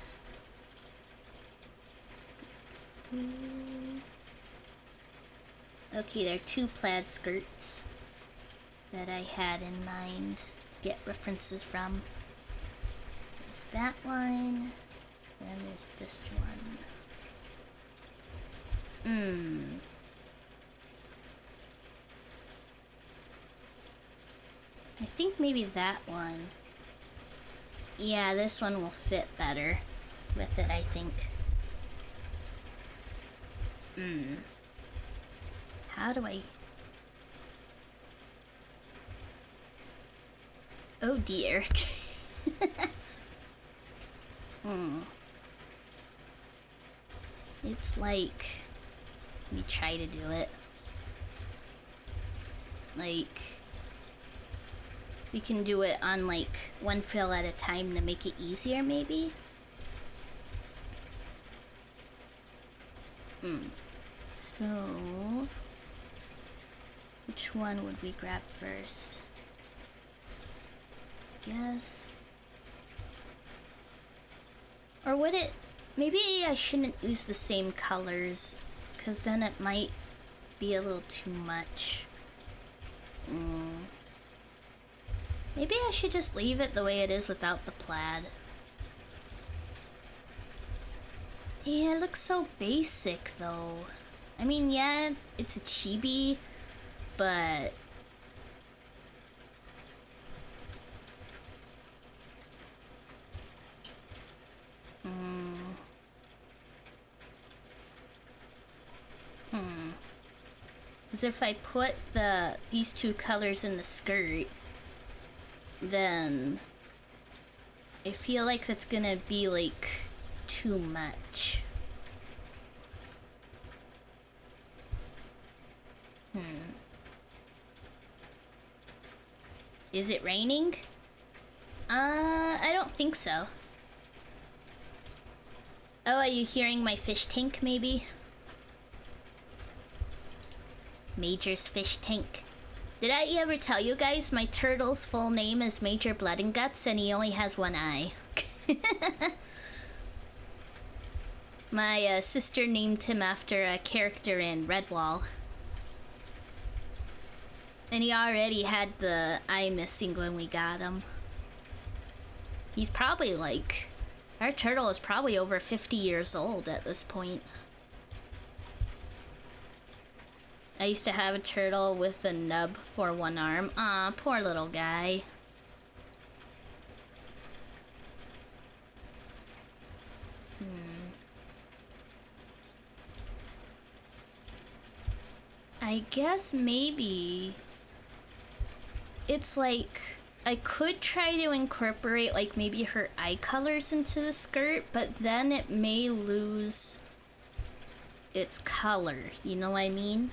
Okay, there are 2 plaid skirts that I had in mind to get references from. There's that one, then there's this one. I think maybe that one. Yeah, this one will fit better with it, I think. How do I... Oh dear. It's like... Let me try to do it. Like... We can do it on like one fill at a time to make it easier, maybe? So... Which one would we grab first? Guess. Or would it... Maybe I shouldn't use the same colors, because then it might be a little too much. Maybe I should just leave it the way it is without the plaid. Yeah, it looks so basic, though. I mean, yeah, it's a chibi, but... Because if I put these 2 colors in the skirt, then I feel like that's gonna be like too much. Is it raining? I don't think so. Oh, are you hearing my fish tank, maybe? Major's fish tank. Did I ever tell you guys my turtle's full name is Major Blood and Guts and he only has 1 eye? My sister named him after a character in Redwall. And he already had the eye missing when we got him. He's probably like... Our turtle is probably over 50 years old at this point. I used to have a turtle with a nub for 1 arm. Aw, poor little guy. I guess maybe... It's like... I could try to incorporate like maybe her eye colors into the skirt, but then it may lose its color, you know what I mean?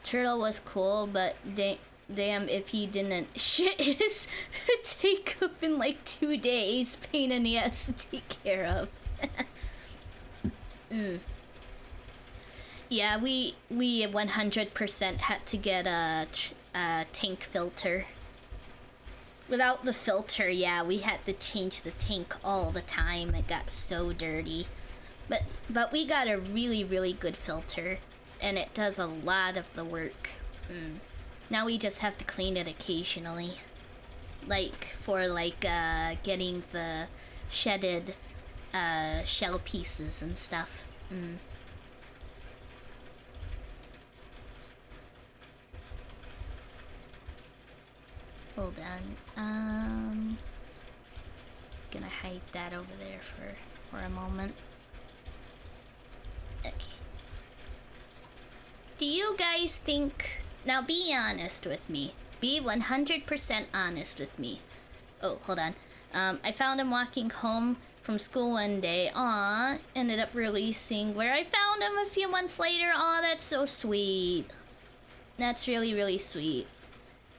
Turtle was cool, but damn if he didn't shit his take up in like 2 days. Pain in the ass to take care of. Yeah, we 100% had to get a tank filter. Without the filter, yeah, we had to change the tank all the time. It got so dirty. But we got a really, really good filter, and it does a lot of the work. Now we just have to clean it occasionally. Like, for like, getting the shedded, shell pieces and stuff. Hold on. Gonna hide that over there for a moment. Okay. Do you guys think... Now be honest with me. Be 100% honest with me. Oh, hold on. I found him walking home from school one day. Aw, ended up releasing where I found him a few months later. Aw, that's so sweet. That's really, really sweet.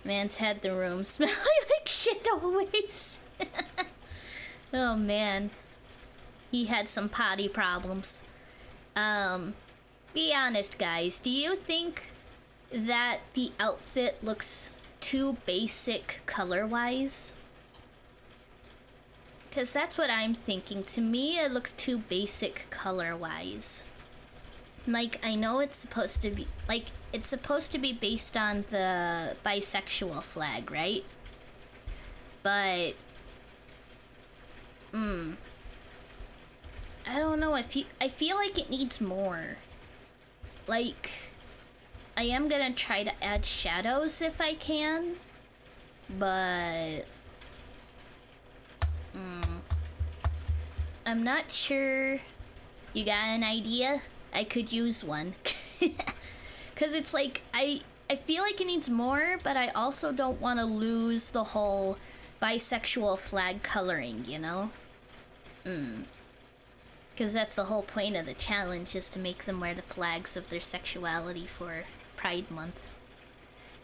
Man's had the room smelling like shit always. Oh man. He had some potty problems. Be honest guys, do you think that the outfit looks too basic color-wise? Because that's what I'm thinking. To me, it looks too basic color-wise. Like, I know it's supposed to be... Like, it's supposed to be based on the bisexual flag, right? But... I don't know. I feel like it needs more. Like... I am gonna try to add shadows if I can. But... I'm not sure. You got an idea? I could use one. Because it's like, I feel like it needs more, but I also don't want to lose the whole bisexual flag coloring, you know? Because that's the whole point of the challenge, is to make them wear the flags of their sexuality for Pride Month.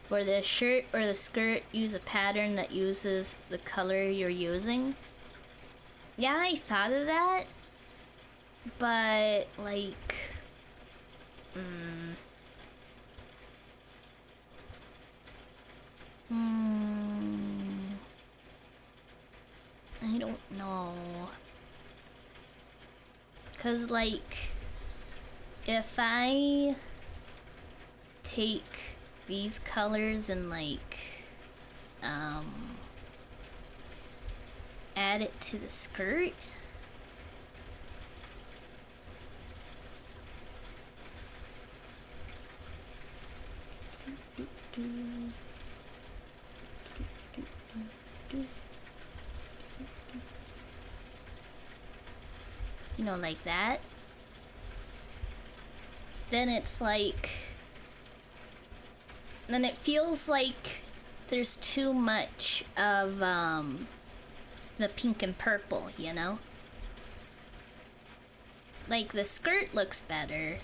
For the shirt or the skirt, use a pattern that uses the color you're using. Yeah, I thought of that. But, like... I don't know. 'Cause, like... If I... take these colors and, like... add it to the skirt... You know, like that. Then it's like... Then it feels like there's too much of, the pink and purple, you know? Like, the skirt looks better,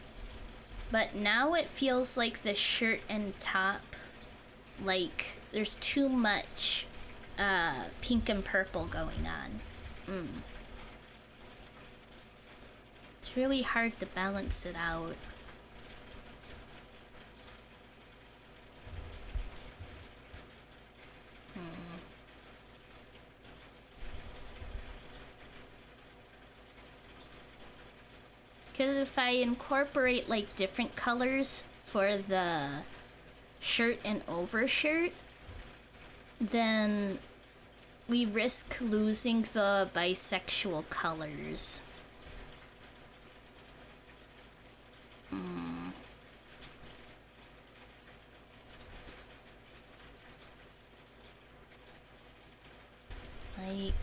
but now it feels like the shirt and top, like, there's too much, pink and purple going on. It's really hard to balance it out. Because if I incorporate like different colors for the shirt and overshirt, then we risk losing the bisexual colors. Like...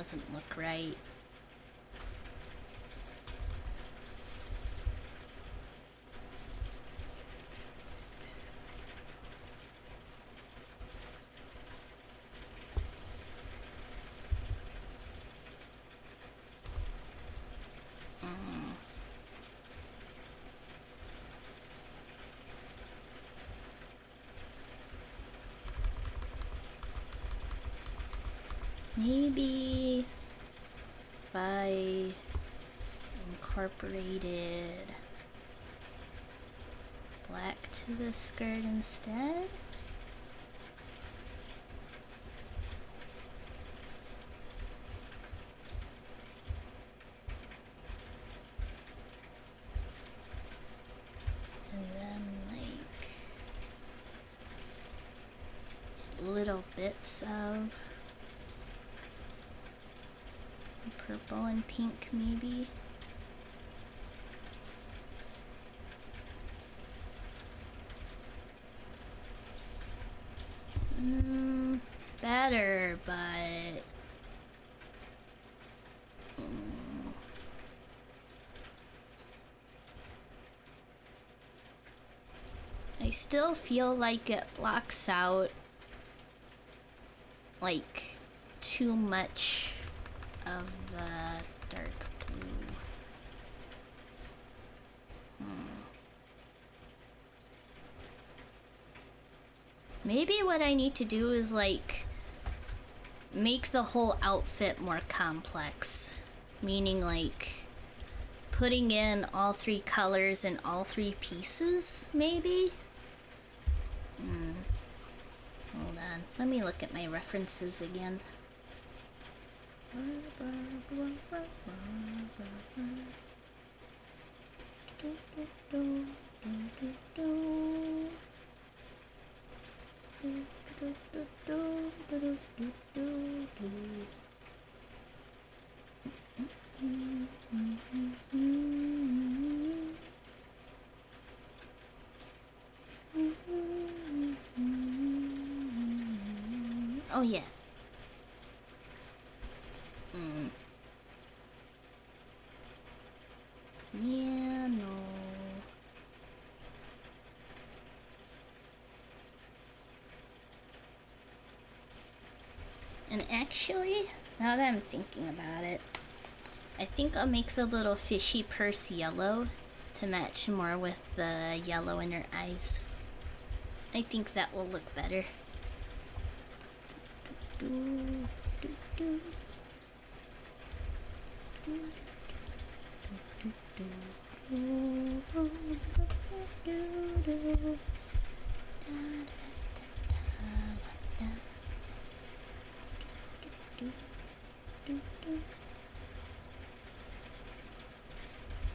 doesn't look right. Maybe if I incorporated black to the skirt instead. And then like just little bits of purple and pink maybe. Better, but I still feel like it blocks out like too much of the dark blue. Maybe what I need to do is like make the whole outfit more complex, meaning like putting in all three colors in all three pieces, maybe? Hold on, let me look at my references again. Oh yeah. Yeah, no. And actually, now that I'm thinking about it, I think I'll make the little fishy purse yellow to match more with the yellow in her eyes. I think that will look better.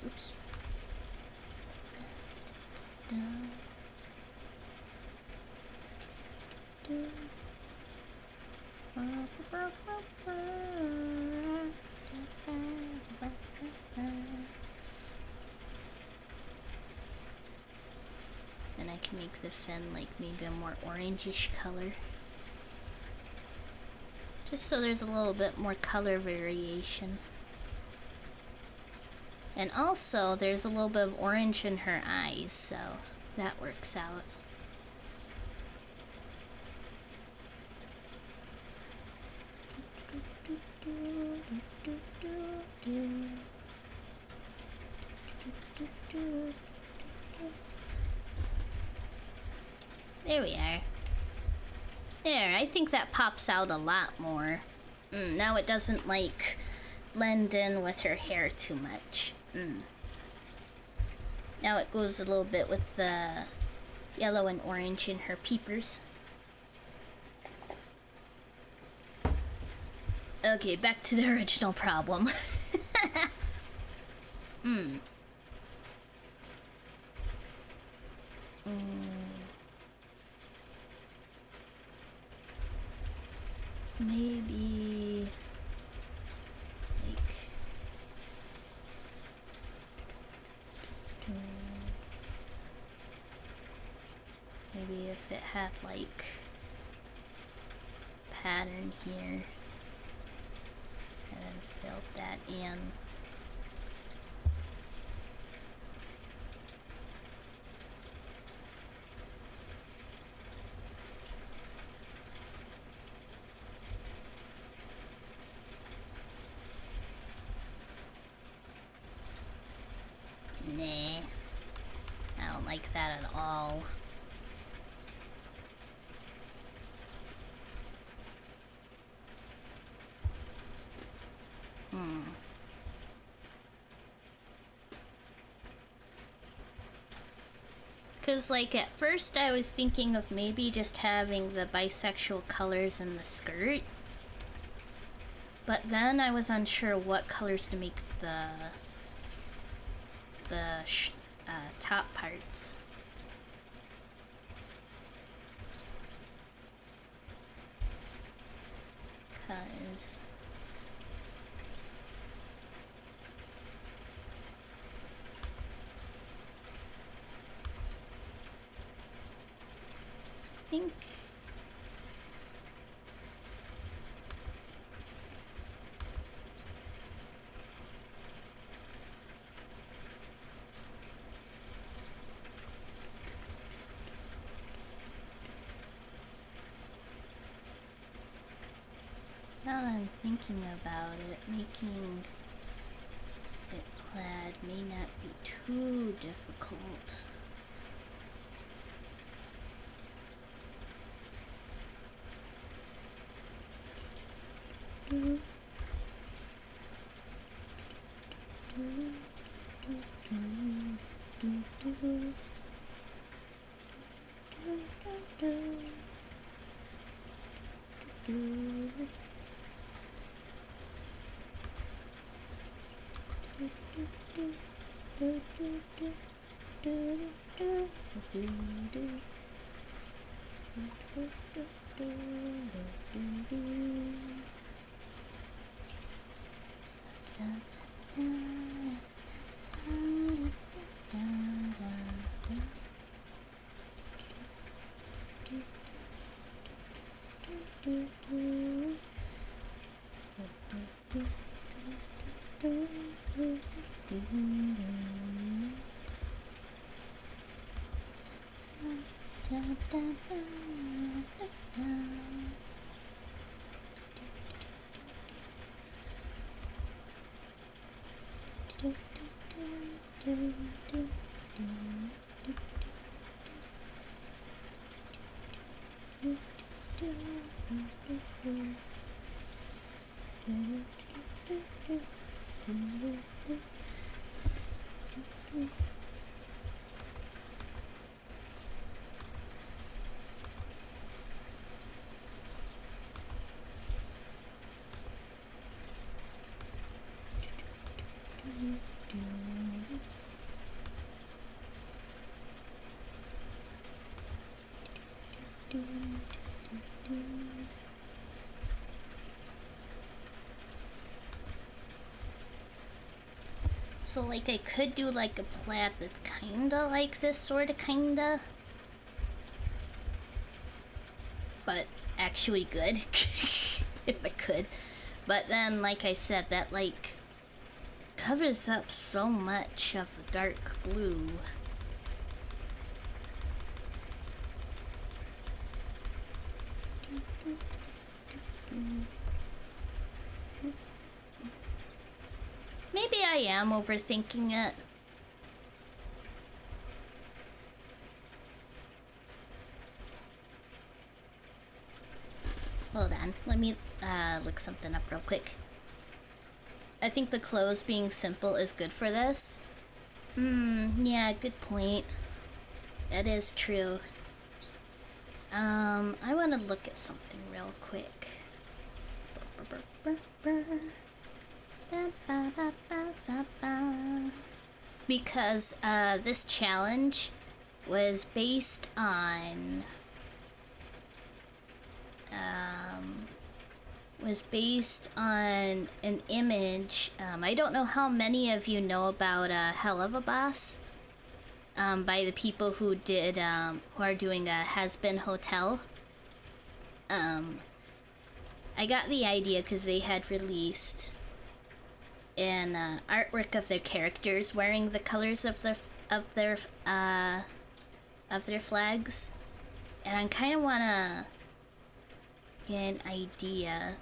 Oops. Then I can make the fin like maybe a more orangish color. Just so there's a little bit more color variation. And also, there's a little bit of orange in her eyes, so that works out. There we are. There, I think that pops out a lot more. Now it doesn't, like, blend in with her hair too much. Now it goes a little bit with the yellow and orange in her peepers. Okay, back to the original problem. Maybe like maybe if it had like pattern here, And then filled that in. Nah, I don't like that at all. Because, like, at first I was thinking of maybe just having the bisexual colors in the skirt. But then I was unsure what colors to make the top parts. Because I think now that I'm thinking about it, making it plaid may not be too difficult. So, like, I could do, like, a plaid that's kinda like this, sorta kinda. But actually good. If I could. But then, like I said, that, like, covers up so much of the dark blue. Maybe I am overthinking it. Hold on, let me look something up real quick. I think the clothes being simple is good for this. Yeah, good point. That is true. I want to look at something real quick. Because this challenge was based on an image. I don't know how many of you know about Hell of a Boss, by the people who did who are doing a Has Been Hotel. I got the idea because they had released and artwork of their characters wearing the colors of their flags, and I kind of wanna get an idea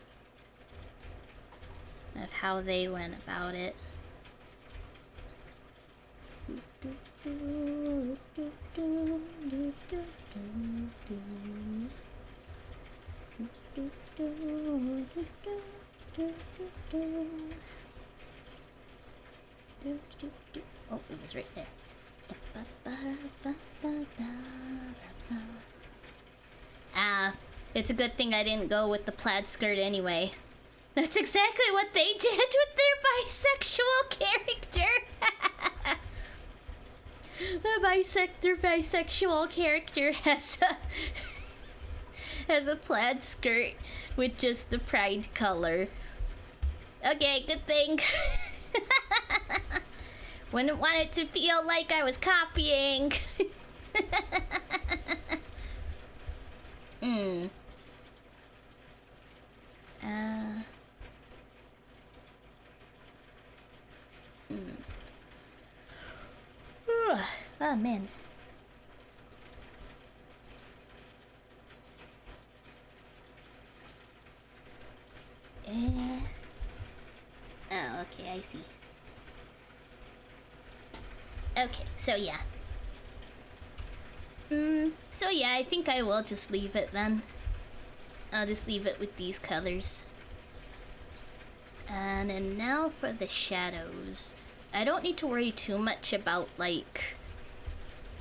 of how they went about it. Oh, it was right there. It's a good thing I didn't go with the plaid skirt anyway. That's exactly what they did with their bisexual character. Their bisexual character has a plaid skirt with just the pride color. Okay, good thing. Wouldn't want it to feel like I was copying. Oh man. Oh, okay, I see. Okay, so yeah. So yeah, I think I will just leave it then. I'll just leave it with these colors. And then now for the shadows. I don't need to worry too much about like,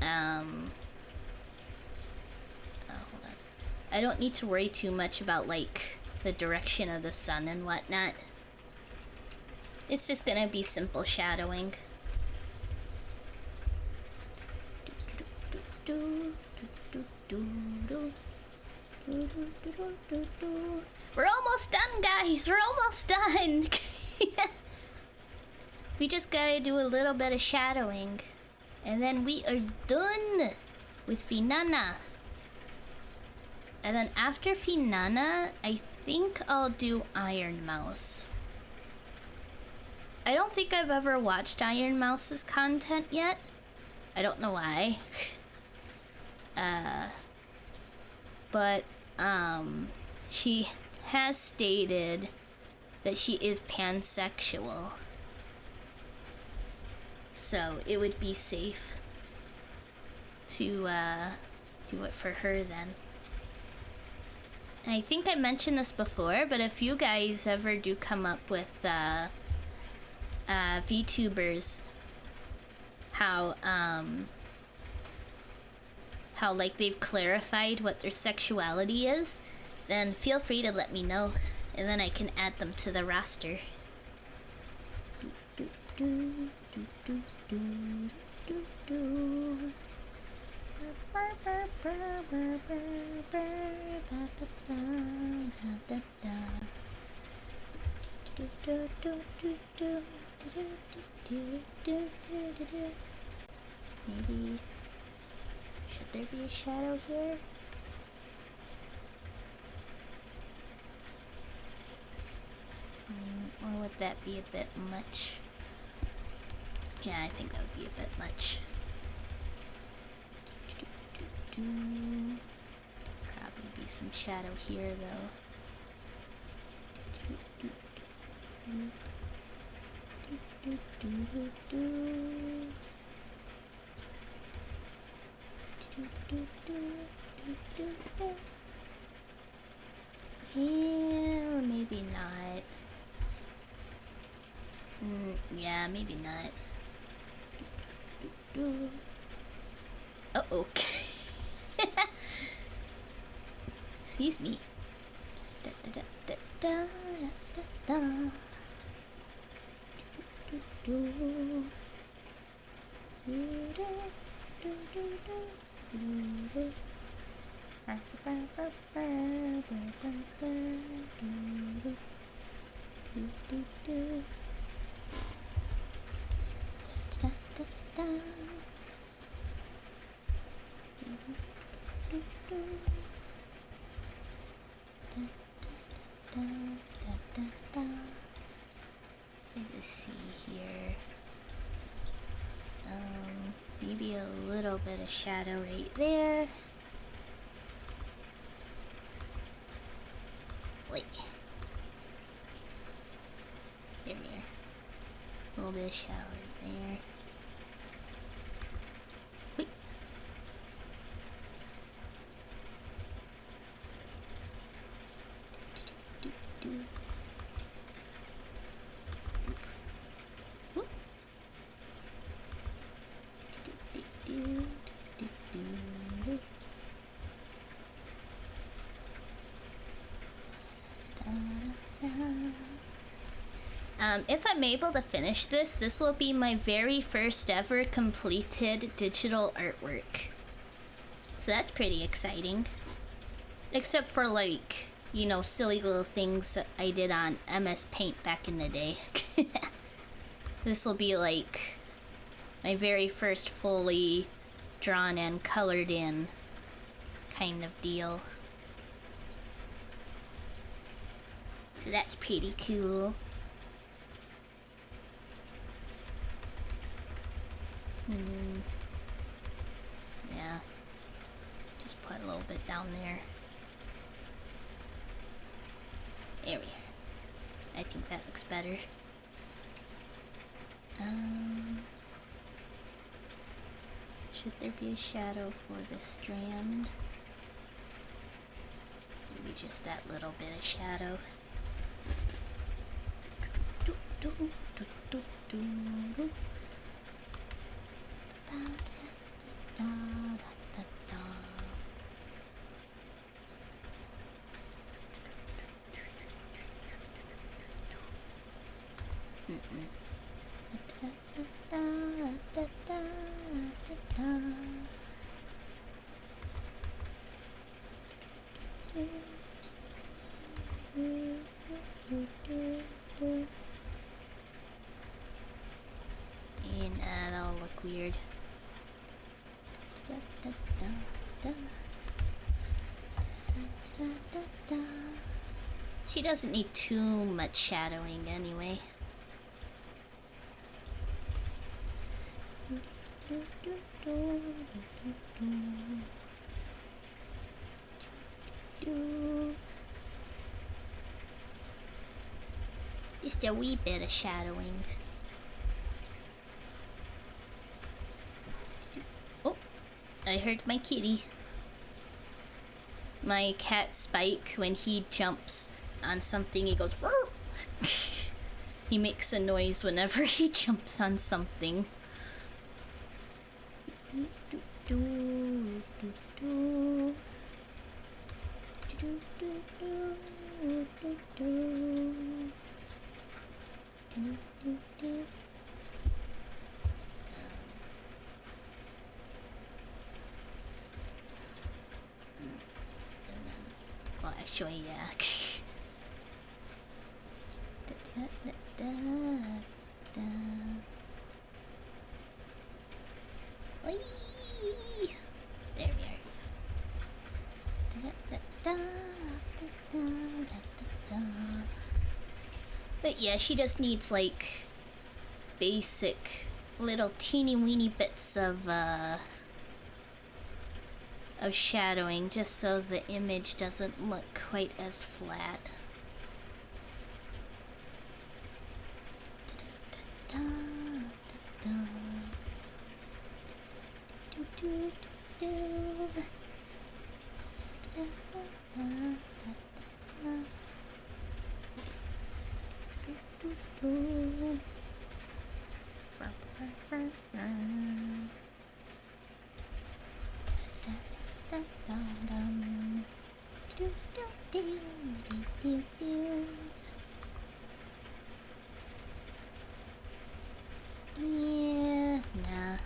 hold on. I don't need to worry too much about like the direction of the sun and whatnot. It's just gonna be simple shadowing. We're almost done, guys. We're almost done. We just gotta do a little bit of shadowing, and then we are done with Finana. And then after Finana, I think I'll do Iron Mouse. I don't think I've ever watched Iron Mouse's content yet. I don't know why. But she has stated that she is pansexual. So it would be safe to do it for her then. And I think I mentioned this before, but if you guys ever do come up with VTubers, how like they've clarified what their sexuality is, then feel free to let me know, and then I can add them to the roster. Maybe, should there be a shadow here? Or would that be a bit much? Yeah, I think that would be a bit much. Probably be some shadow here though. Yeah, or maybe not. Yeah, maybe not. Uh-oh. Excuse me. Da, da, da, da, da, da, da. see here. Maybe a little bit of shadow right there. Wait. Here we are. A little bit of shadow right there. Wait. If I'm able to finish this, this will be my very first ever completed digital artwork. So that's pretty exciting. Except for, like, you know, silly little things that I did on MS Paint back in the day. This will be like my very first fully drawn and colored in kind of deal. So that's pretty cool. Yeah. Just put a little bit down there. There we are. I think that looks better. Should there be a shadow for this strand? Maybe just that little bit of shadow. That'll look weird. She doesn't need too much shadowing anyway. Just a wee bit of shadowing. Oh, I heard my kitty. My cat Spike, when he jumps on something, he goes "Roar!" He makes a noise whenever he jumps on something. Well, actually, yeah. Whee! There we are. But yeah, she just needs like basic little teeny weeny bits of shadowing just so the image doesn't look quite as flat. Yeah, nah.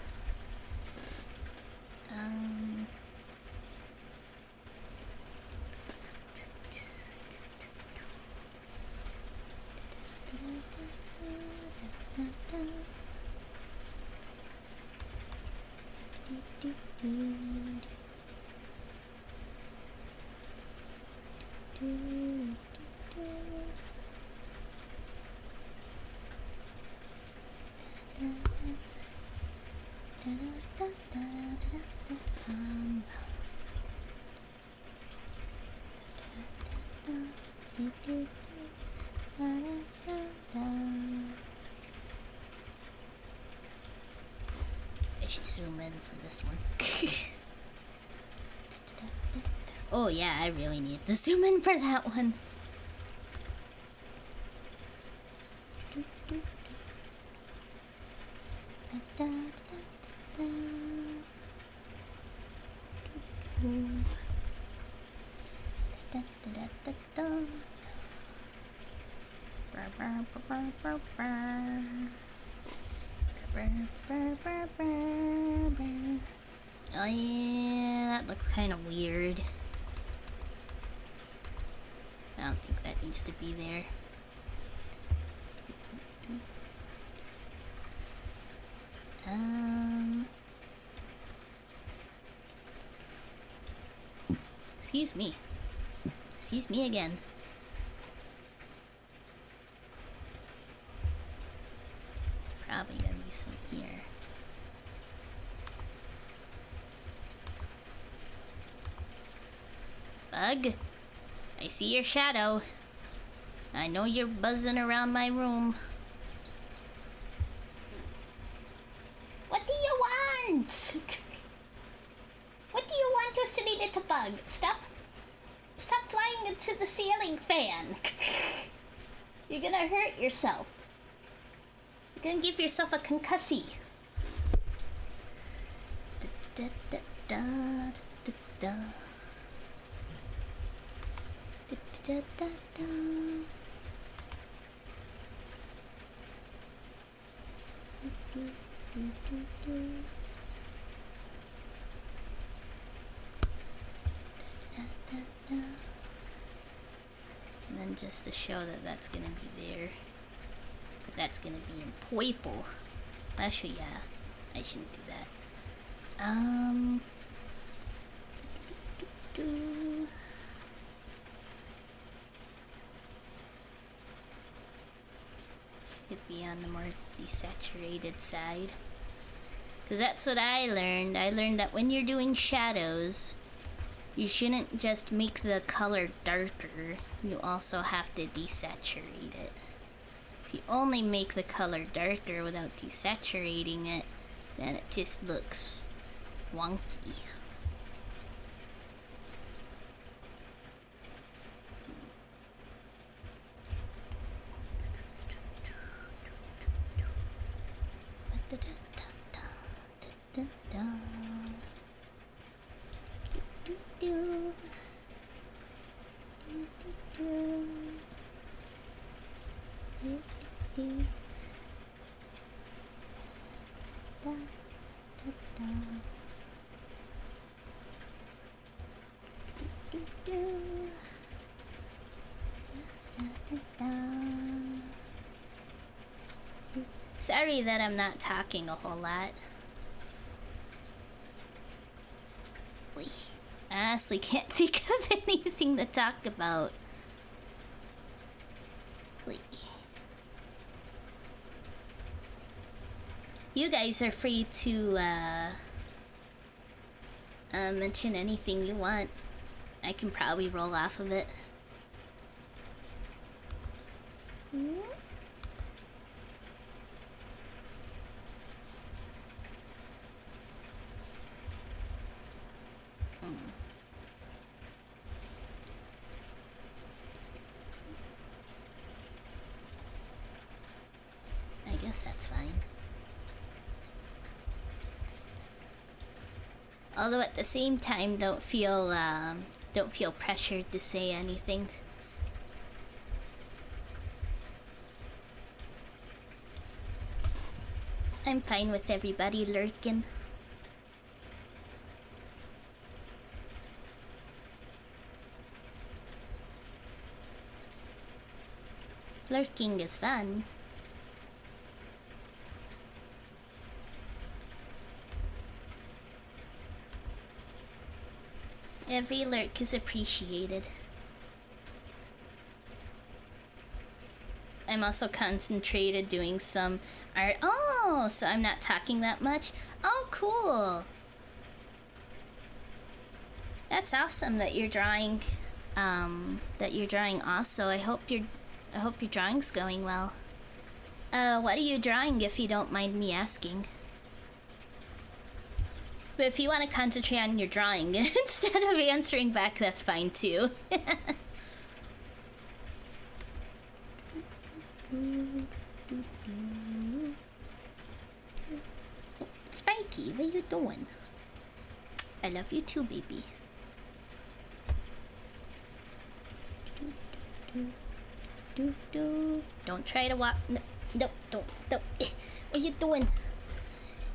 zoom in for this one. Oh yeah, I really need to zoom in for that one. Oh yeah, that looks kind of weird. I don't think that needs to be there. Excuse me. Excuse me again. There's probably gonna be some here. Bug, I see your shadow. I know you're buzzing around my room. What do you want? What do you want, you silly little bug? Stop flying into the ceiling fan. You're gonna hurt yourself. You're gonna give yourself a concussy. Da, da, da, da, da, da, da, da, da. And then just to show that that's gonna be there, that's gonna be in purple. Actually, yeah, I shouldn't do that. Should be on the more desaturated side. Because that's what I learned. I learned that when you're doing shadows, you shouldn't just make the color darker. You also have to desaturate it. If you only make the color darker without desaturating it, then it just looks wonky. Sorry that I'm not talking a whole lot. I honestly can't think of anything to talk about. You guys are free to mention anything you want. I can probably roll off of it. I guess that's fine. Although at the same time, don't feel pressured to say anything. I'm fine with everybody lurking. Lurking is fun. Every lurk is appreciated. I'm also concentrated doing some art. Oh, so I'm not talking that much. Oh, cool. That's awesome that you're drawing. Also. I hope your drawing's going well. What are you drawing, if you don't mind me asking? But if you want to concentrate on your drawing instead of answering back, that's fine too. Spiky, what are you doing? I love you too, baby. Don't try to walk. No, don't. What are you doing?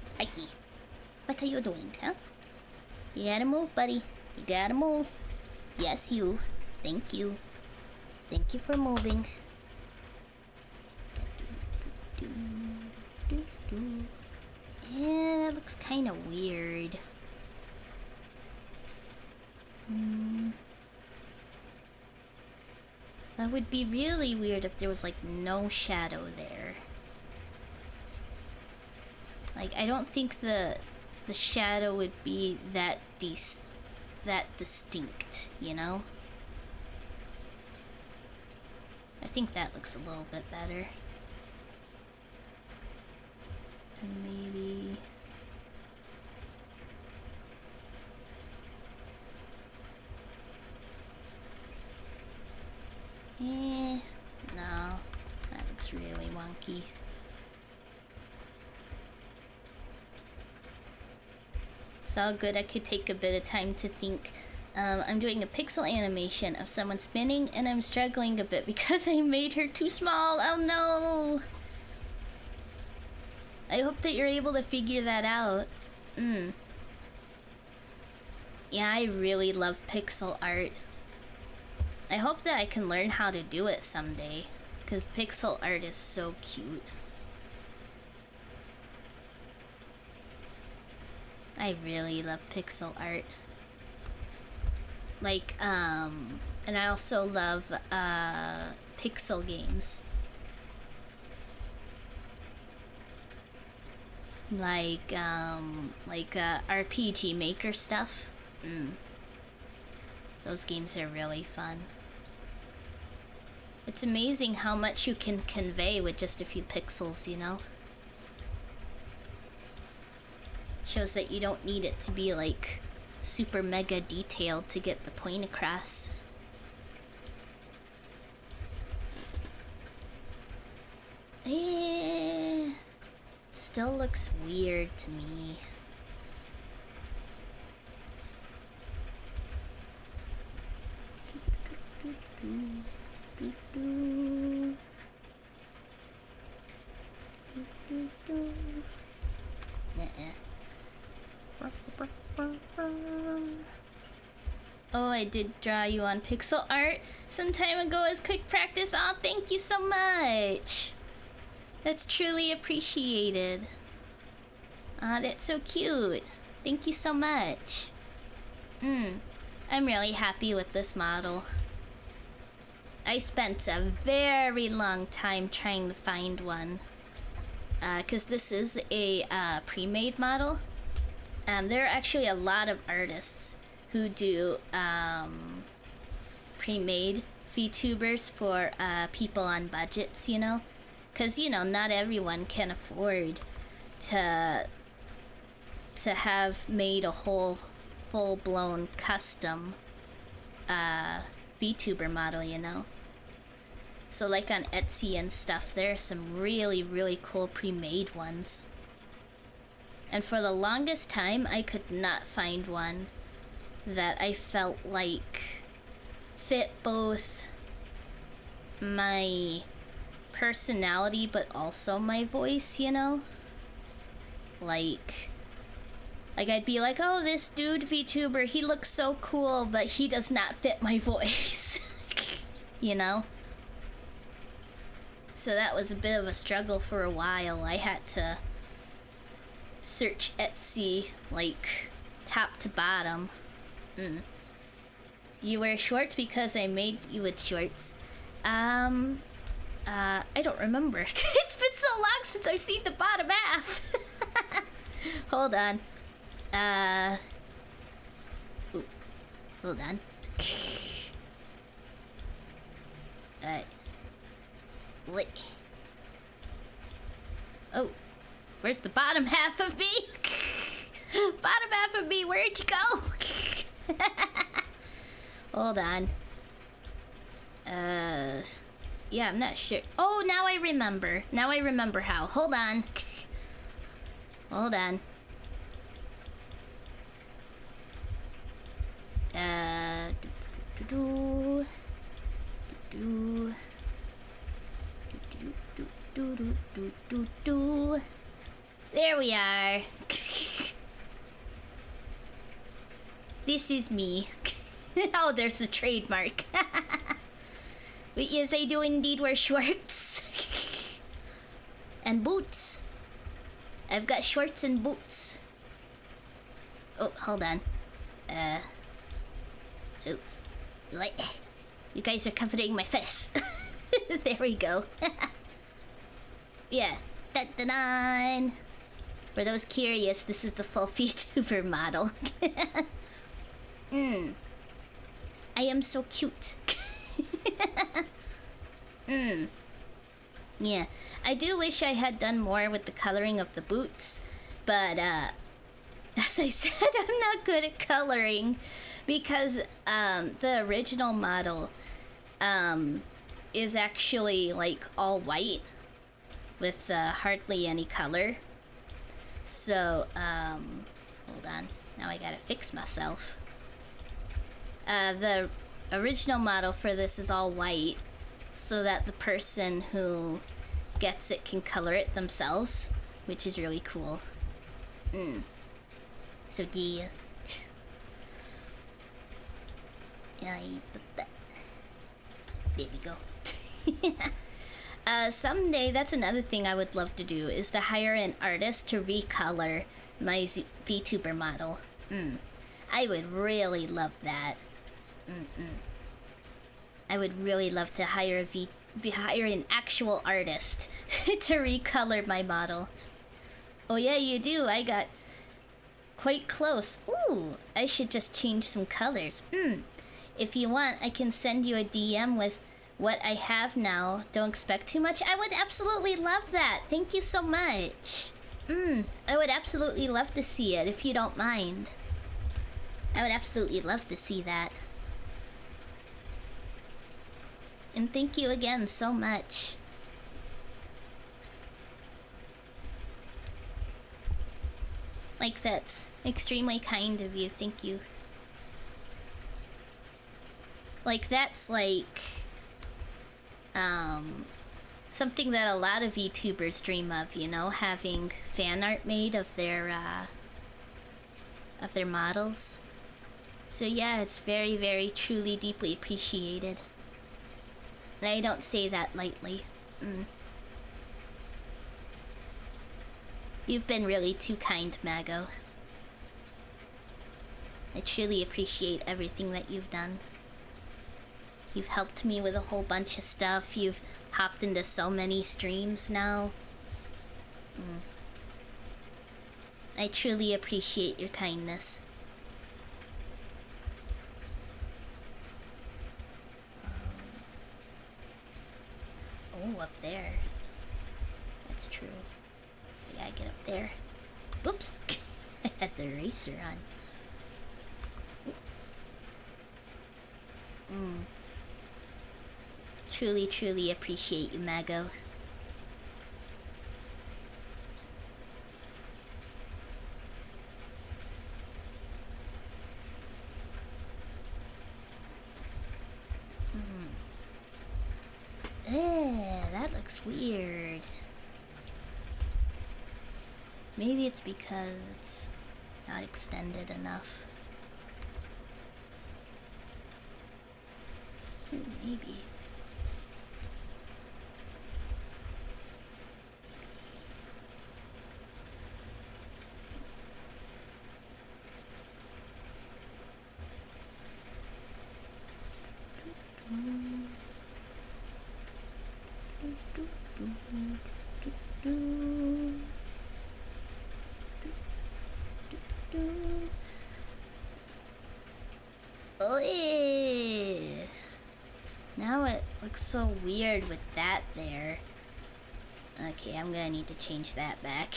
Spiky, what are you doing, huh? You gotta move, buddy. You gotta move. Yes, you. Thank you. Thank you for moving. Yeah, that looks kind of weird. That would be really weird if there was like no shadow there. Like, I don't think the shadow would be that distinct, you know? I think that looks a little bit better. And maybe... no. That looks really wonky. It's all good. I could take a bit of time to think. I'm doing a pixel animation of someone spinning, and I'm struggling a bit because I made her too small. Oh no! I hope that you're able to figure that out. Yeah, I really love pixel art. I hope that I can learn how to do it someday, because pixel art is so cute. I really love pixel art. Like, and I also love, pixel games. Like RPG Maker stuff. Those games are really fun. It's amazing how much you can convey with just a few pixels, you know? Shows that you don't need it to be like super mega detailed to get the point across. Still looks weird to me. Oh, I did draw you on pixel art some time ago as quick practice. Aw, thank you so much. That's truly appreciated. Ah, that's so cute. Thank you so much. I'm really happy with this model. I spent a very long time trying to find one. Because this is a pre-made model. There are actually a lot of artists who do pre-made VTubers for people on budgets, you know? Because, you know, not everyone can afford to have made a whole full-blown custom VTuber model, you know? So like on Etsy and stuff, there are some really, really cool pre-made ones. And for the longest time, I could not find one that I felt like fit both my personality but also my voice, you know? Like I'd be like, oh, this dude VTuber, he looks so cool, but he does not fit my voice. You know? So that was a bit of a struggle for a while. I had to search Etsy, like, top to bottom. You wear shorts because I made you with shorts. I don't remember. It's been so long since I've seen the bottom half. Hold on. Ooh, hold on. Wait. Oh, where's the bottom half of me? Bottom half of me, where'd you go? Hold on. Yeah, I'm not sure. Oh, now I remember. Now I remember how. Hold on. Hold on. There we are. This is me. Oh, there's the trademark. But yes, I do indeed wear shorts. And boots. I've got shorts and boots. Oh, hold on. Oh. What? You guys are covering my face. There we go. Yeah. Dun-dun-dun. For those curious, this is the full Vtuber model. I am so cute. Yeah. I do wish I had done more with the coloring of the boots. But, as I said, I'm not good at coloring. Because, the original model, is actually, like, all white. With, hardly any color. So, hold on. Now I gotta fix myself. The original model for this is all white, so that the person who gets it can color it themselves, which is really cool. So yeah. There we go. Someday, that's another thing I would love to do, is to hire an artist to recolor my Vtuber model. I would really love that. I would really love to hire hire an actual artist to recolor my model. Oh yeah, you do. I got quite close. Ooh, I should just change some colors. If you want, I can send you a DM with what I have now. Don't expect too much. I would absolutely love that. Thank you so much. I would absolutely love to see it if you don't mind. I would absolutely love to see that. And thank you again so much. Like, that's extremely kind of you. Thank you. Like, that's like something that a lot of YouTubers dream of, you know, having fan art made of their models. So yeah, it's very, very, truly, deeply appreciated. And I don't say that lightly. You've been really too kind, Mago. I truly appreciate everything that you've done. You've helped me with a whole bunch of stuff. You've hopped into so many streams now. I truly appreciate your kindness. Oh, up there. That's true. I gotta get up there. Oops! I had the eraser on. Truly, truly appreciate you, Mago. That looks weird. Maybe it's because it's not extended enough. Maybe. Oh, yeah. Now it looks so weird with that there. Okay, I'm gonna need to change that back.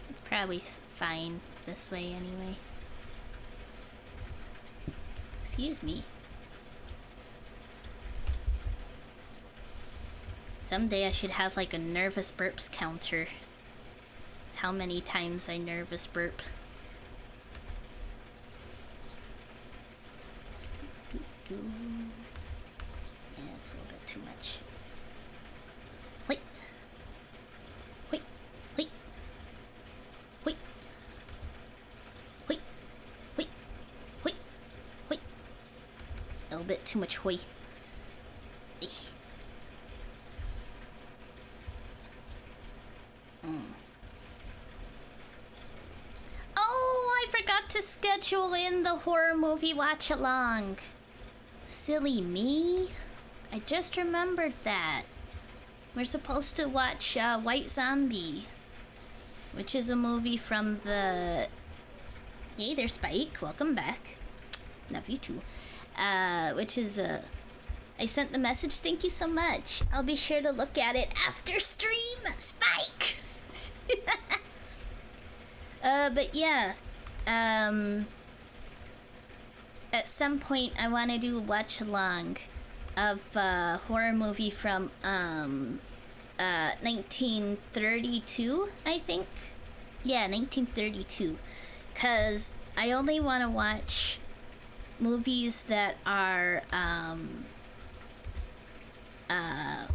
It's probably fine this way anyway. Excuse me. Someday I should have like a nervous burps counter. How many times I nervous burp. Yeah, it's a little bit too much. Wait. Wait. Wait. Wait. Wait. Wait. Wait. Wait. A little bit too much hoy. Oh, I forgot to schedule in the horror movie watch along. Silly me. I just remembered that. We're supposed to watch White Zombie, which is a movie from the... Hey there, Spike. Welcome back. Love you too. Which is I sent the message. Thank you so much. I'll be sure to look at it after stream, Spike. But yeah, at some point I want to do a watch along of a horror movie from 1932, I think. Yeah, 1932. Cause I only want to watch movies that are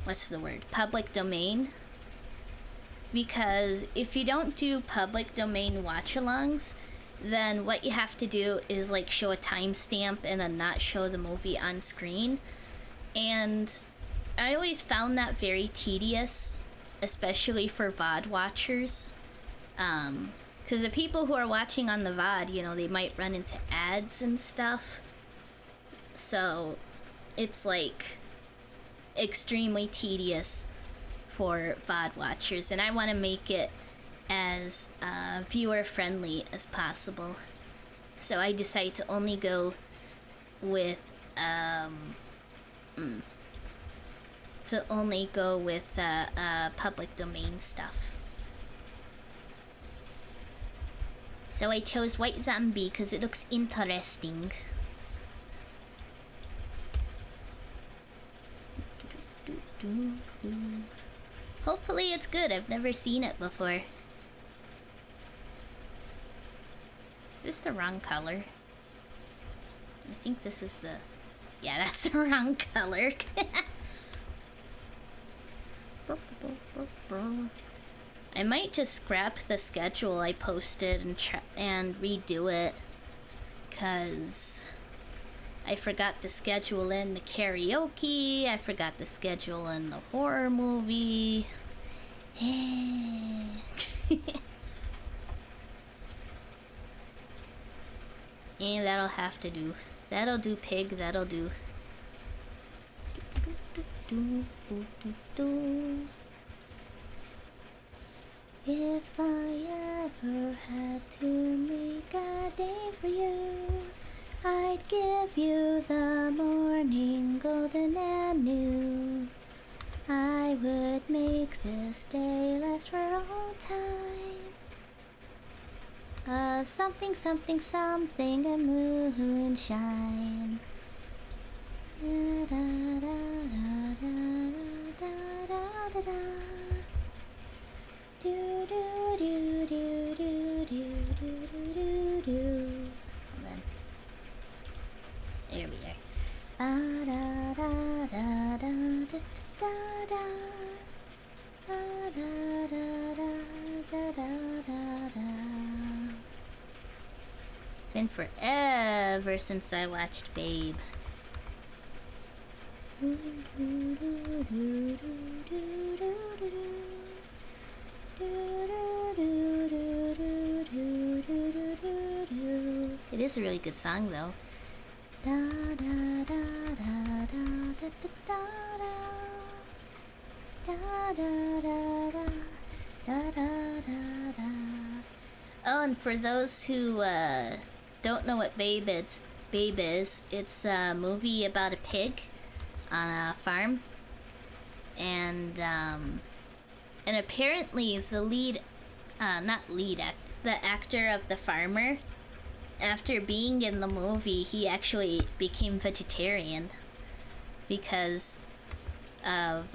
what's the word? Public domain. Because if you don't do public domain watch-alongs, then what you have to do is like show a timestamp and then not show the movie on screen. And I always found that very tedious, especially for VOD watchers. Because the people who are watching on the VOD, you know, they might run into ads and stuff. So it's like extremely tedious for VOD watchers, and I want to make it as viewer friendly as possible. So I decided to only go with public domain stuff. So I chose White Zombie because it looks interesting. Hopefully it's good. I've never seen it before. Is this the wrong color? I think this is the... Yeah, that's the wrong color. I might just scrap the schedule I posted and redo it. Cause I forgot to schedule in the karaoke. I forgot to schedule in the horror movie. And that'll have to do. That'll do, pig. That'll do. If I ever had to make a day for you, I'd give you the morning golden and new. I would make this day last for all time. Something, something, something, a moonshine. Da da da da da da da da. Do do do do do do do do do. Hold on. There we are. Da da da da da da da da. Da da da da da da da da. It's been forever since I watched Babe. It is a really good song, though. Oh, and for those who don't know what Babe is, it's a movie about a pig on a farm. And apparently the the actor of the farmer, after being in the movie, he actually became vegetarian because of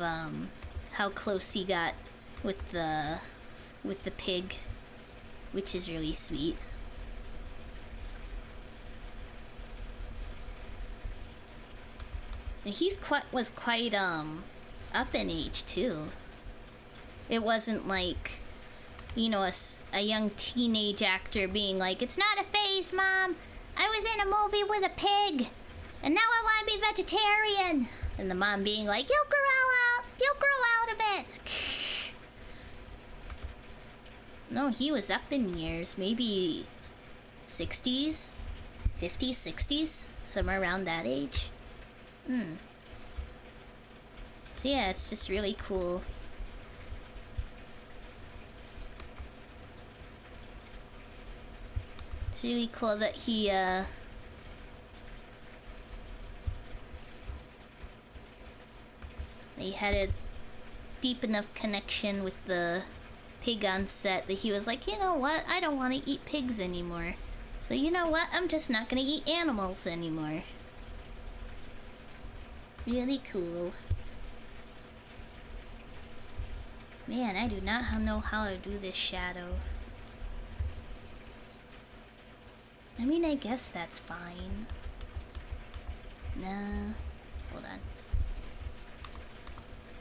how close he got with the pig, which is really sweet. And was quite up in age too. It wasn't like, you know, a young teenage actor being like, "It's not a phase, Mom. I was in a movie with a pig, and now I want to be vegetarian." And the mom being like, "You'll grow out of it." No, he was up in years, maybe 60s, 50s, 60s, somewhere around that age. So yeah, it's just really cool. It's really cool that he had a deep enough connection with the pig on set that he was like, "You know what? I don't want to eat pigs anymore. So you know what? I'm just not gonna eat animals anymore." Really cool. Man, I do not know how to do this shadow. I mean, I guess that's fine. Nah. Hold on.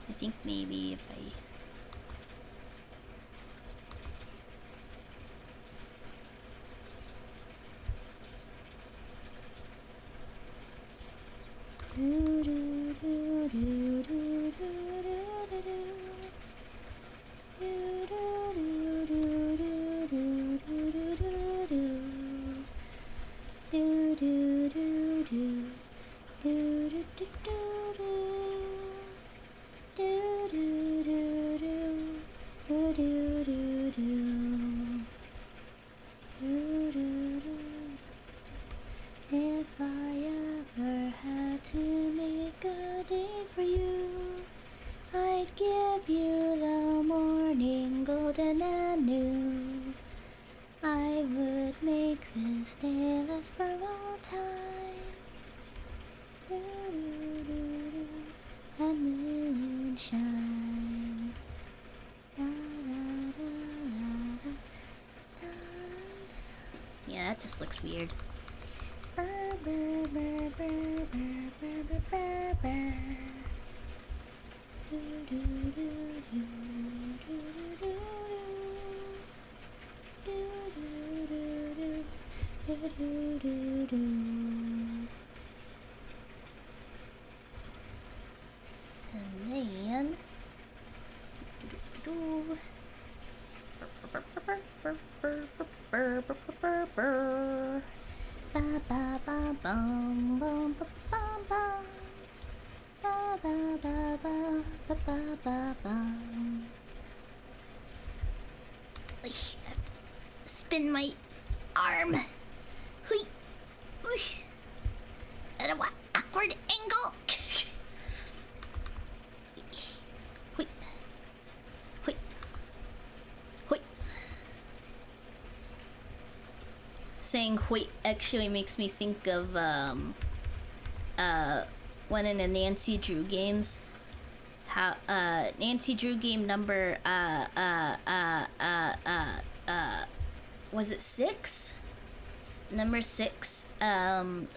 I think maybe if I... If I ever had to make a day for you, I'd give you the morning golden and new. I would make this day last for all time. And moonshine. Yeah, that just looks weird. And then I have to spin my arm. Hui. At an awkward angle. Hui. Hui. Hui. Saying hui actually makes me think of one in the Nancy Drew games. How Nancy Drew game number was it 6? Number 6,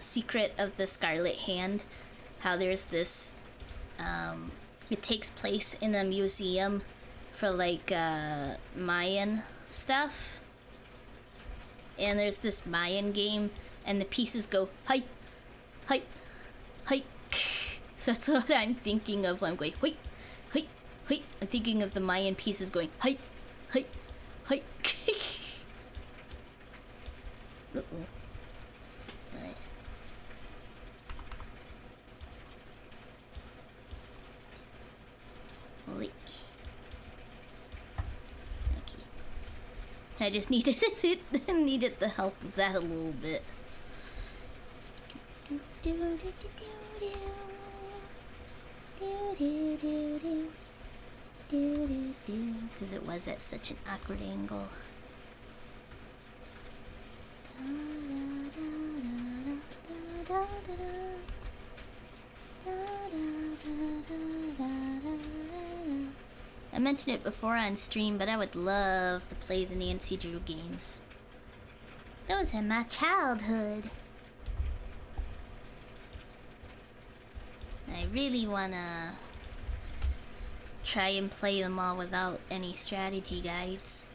Secret of the Scarlet Hand. How there's this it takes place in a museum for like Mayan stuff. And there's this Mayan game and the pieces go hi hi hi. So that's what I'm thinking of when I'm going hi hi hi. I'm thinking of the Mayan pieces going hi hi hi. Uh-oh. Right. Wait. Okay. I just needed needed the help of that a little bit. Because it was at such an awkward angle. I mentioned it before on stream, but I would love to play the Nancy Drew games. Those are my childhood. I really wanna try and play them all without any strategy guides.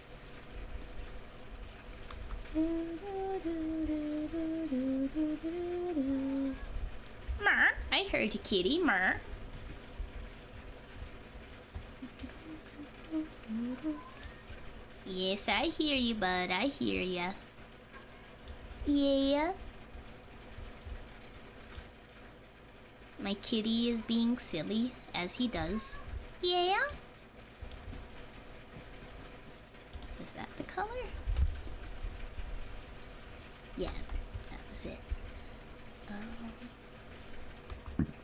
Mer, I heard you, kitty. Mer. Yes, I hear you, bud. I hear ya. Yeah. My kitty is being silly, as he does. Yeah? Was that the color? Yeah, that was it.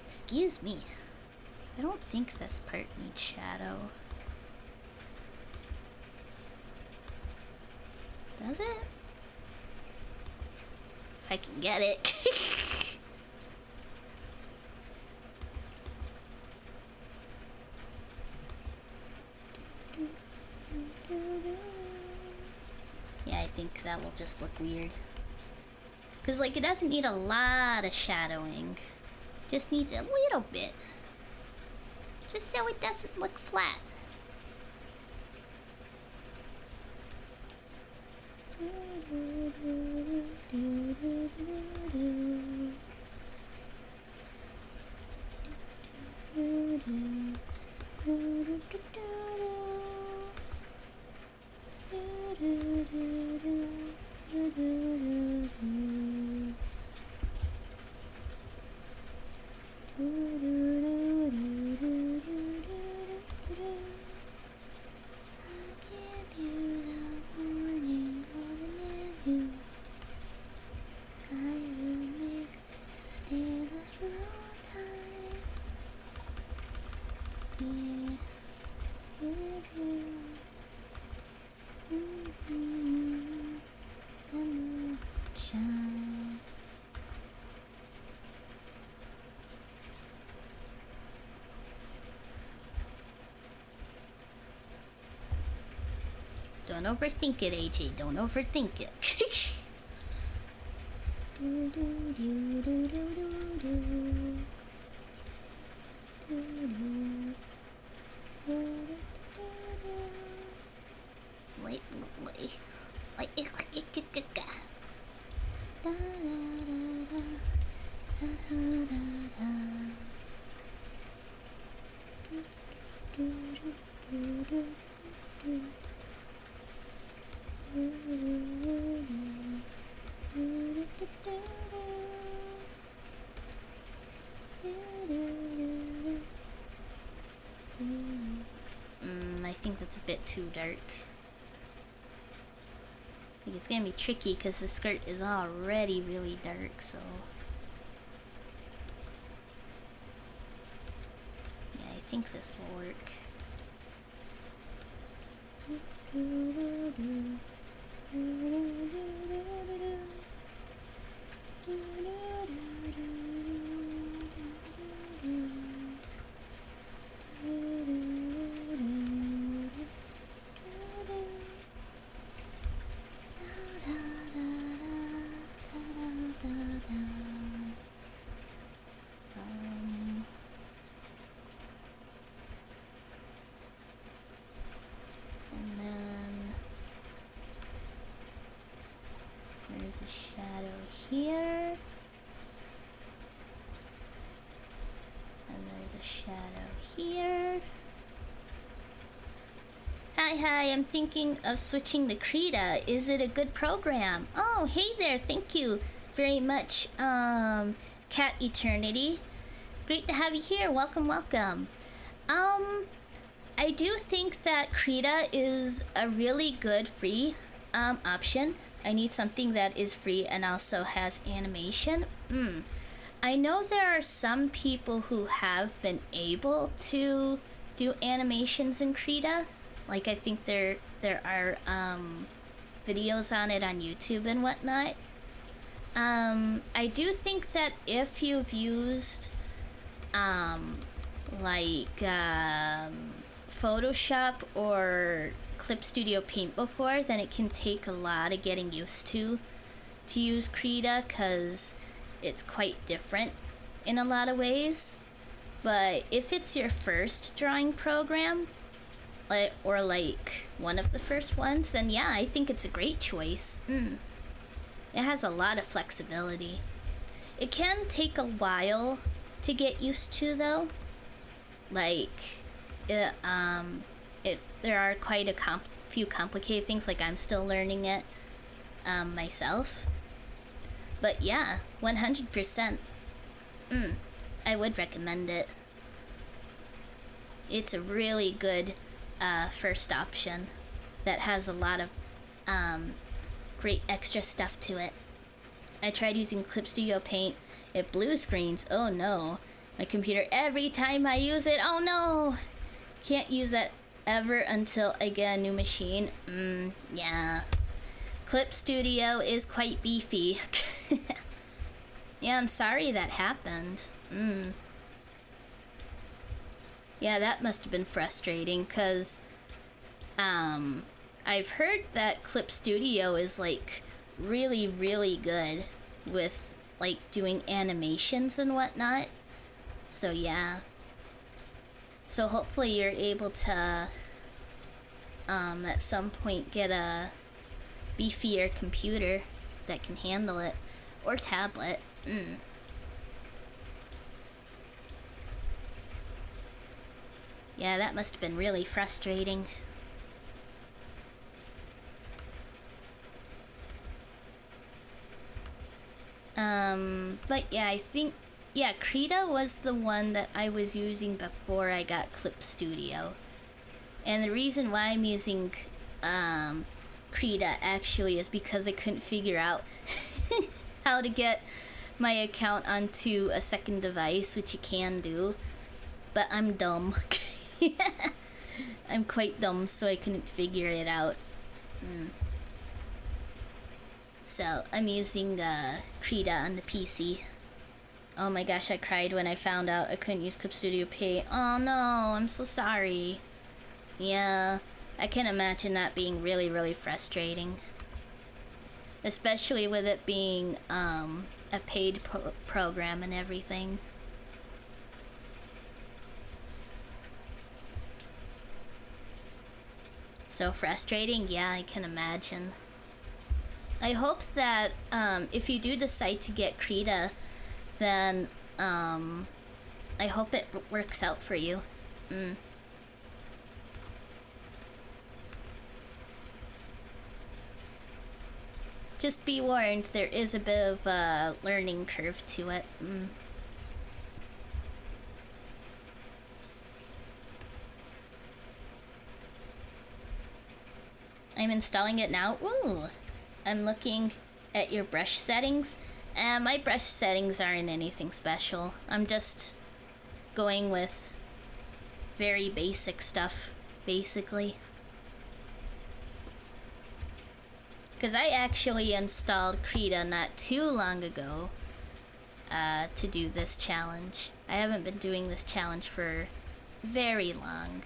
Excuse me. I don't think this part needs shadow. Does it? If I can get it. Yeah, I think that will just look weird. Because, like, it doesn't need a lot of shadowing. Just needs a little bit. Just so it doesn't look flat. Don't overthink it, AJ. Don't overthink it. I think that's a bit too dark. Like, it's gonna be tricky because the skirt is already really dark, so... yeah, I think this will work. There's a shadow here. And there's a shadow here. Hi, I'm thinking of switching to Krita. Is it a good program? Oh, hey there, thank you very much, Cat Eternity. Great to have you here. Welcome. I do think that Krita is a really good free option. I need something that is free and also has animation. I know there are some people who have been able to do animations in Krita. Like, I think there are videos on it on YouTube and whatnot. I do think that if you've used Photoshop or Clip Studio Paint before, then it can take a lot of getting used to use Krita, because it's quite different in a lot of ways. But if it's your first drawing program, or like one of the first ones, then yeah, I think it's a great choice. It has a lot of flexibility. It can take a while to get used to, though. Like, there are quite a few complicated things, like I'm still learning it myself. But yeah, 100%. I would recommend it. It's a really good first option that has a lot of great extra stuff to it. I tried using Clip Studio Paint. It blue screens. Oh no. My computer, every time I use it, oh no! Can't use that ever until I get a new machine. Yeah. Clip Studio is quite beefy. Yeah, I'm sorry that happened. Yeah, that must have been frustrating, because I've heard that Clip Studio is like really, really good with like doing animations and whatnot. So yeah. So hopefully you're able to at some point get a beefier computer that can handle it, or tablet. Yeah, that must have been really frustrating. But yeah, I think, yeah, Krita was the one that I was using before I got Clip Studio. And the reason why I'm using Krita actually is because I couldn't figure out how to get my account onto a second device, which you can do, but I'm dumb. I'm quite dumb, so I couldn't figure it out. So I'm using Krita on the PC. Oh my gosh, I cried when I found out I couldn't use Clip Studio Paint. Oh no, I'm so sorry. Yeah, I can imagine that being really, really frustrating. Especially with it being a paid program and everything. So frustrating? Yeah, I can imagine. I hope that if you do decide to get Krita, then I hope it works out for you. Just be warned, there is a bit of a learning curve to it. I'm installing it now. Ooh! I'm looking at your brush settings. My brush settings aren't anything special. I'm just going with very basic stuff, basically. Because I actually installed Krita not too long ago to do this challenge. I haven't been doing this challenge for very long.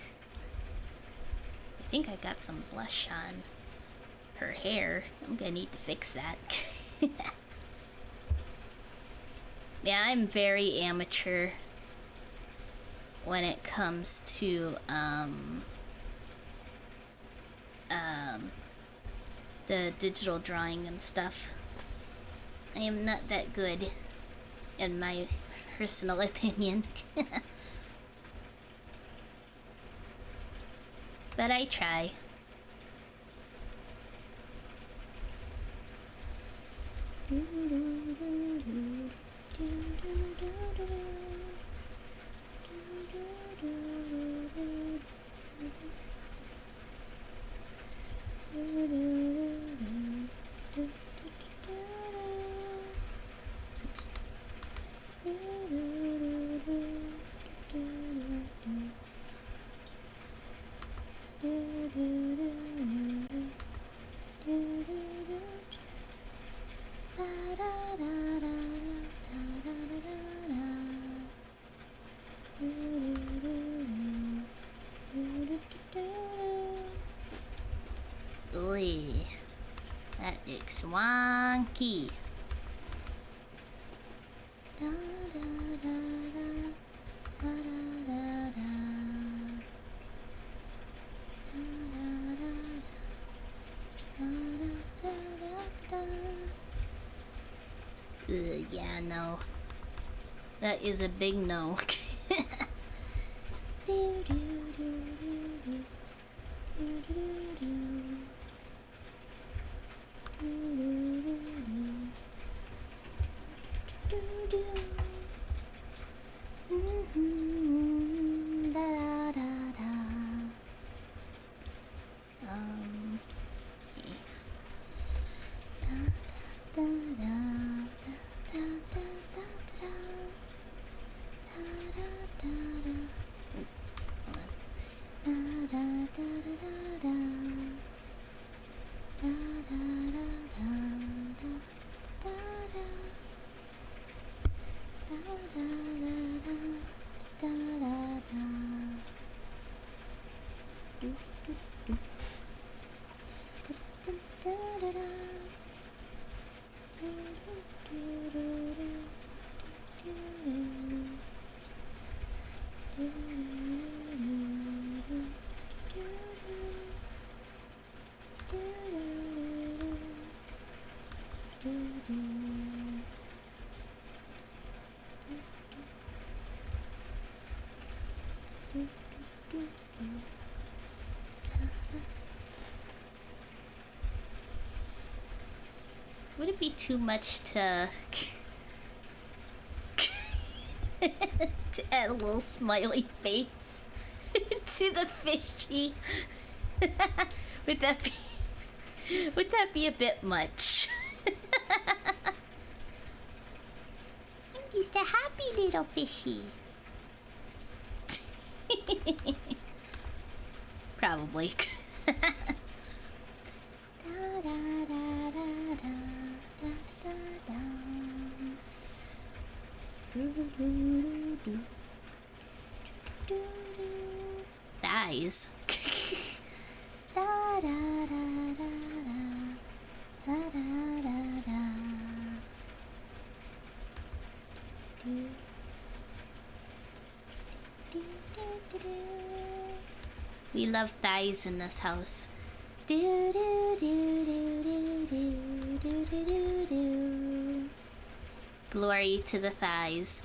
I think I got some blush on her hair. I'm gonna need to fix that. Yeah, I'm very amateur when it comes to the digital drawing and stuff. I am not that good, in my personal opinion. But I try. Oy. That looks wonky. Da, da, da, da, da, da, da, yeah, no. That is a big no. Would it be too much to to add a little smiley face to the fishy? Would that be a bit much? I'm just a happy little fishy. Probably. Thighs. We love thighs in this house. Glory to the thighs.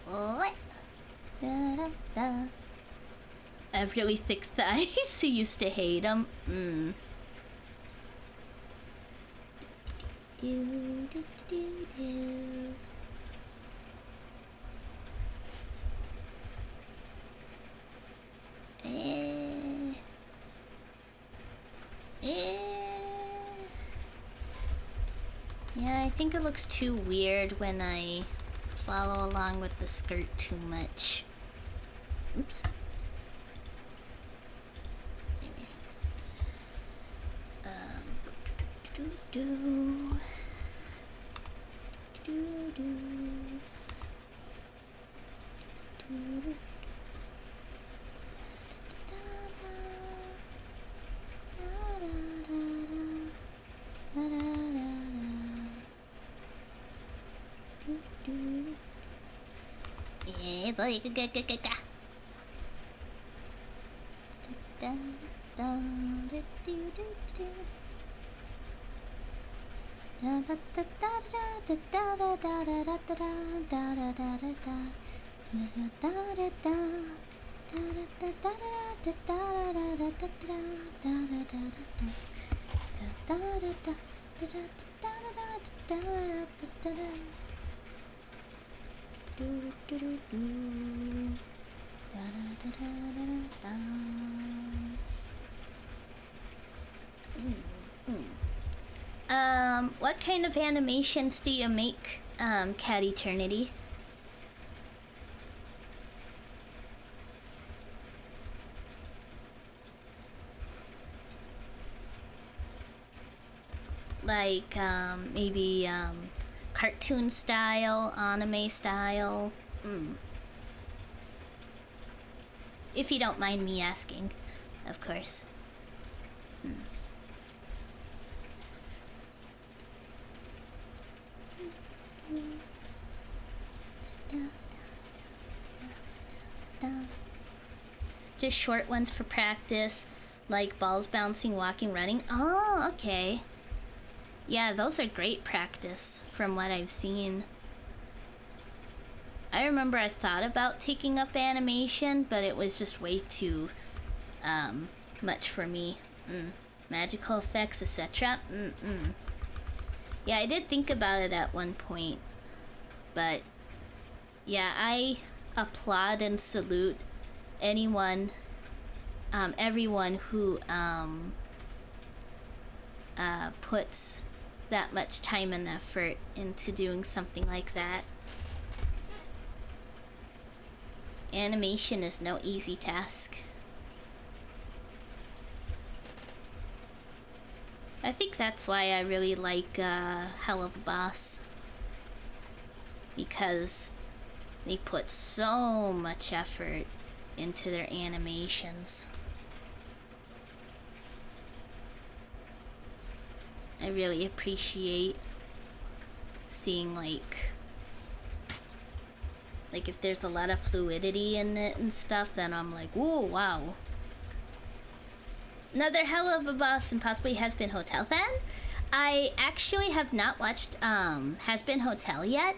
What? I have really thick thighs. Who used to hate them? Yeah, I think it looks too weird when I follow along with the skirt too much. Oops. Maybe. What kind of animations do you make, Cat Eternity? like maybe cartoon style, anime style. If you don't mind me asking, of course. Just short ones for practice, like balls bouncing, walking, running. Oh, okay. Yeah, those are great practice from what I've seen. I remember I thought about taking up animation, but it was just way too much for me. Magical effects, etc. Yeah, I did think about it at one point, but yeah, I applaud and salute anyone, everyone who puts that much time and effort into doing something like that. Animation is no easy task. I think that's why I really like Hell of a Boss, because they put so much effort into their animations. I really appreciate seeing like if there's a lot of fluidity in it and stuff, then I'm like, whoa, wow. Another Hell of a Boss and possibly Has Been Hotel fan? I actually have not watched Has Been Hotel yet,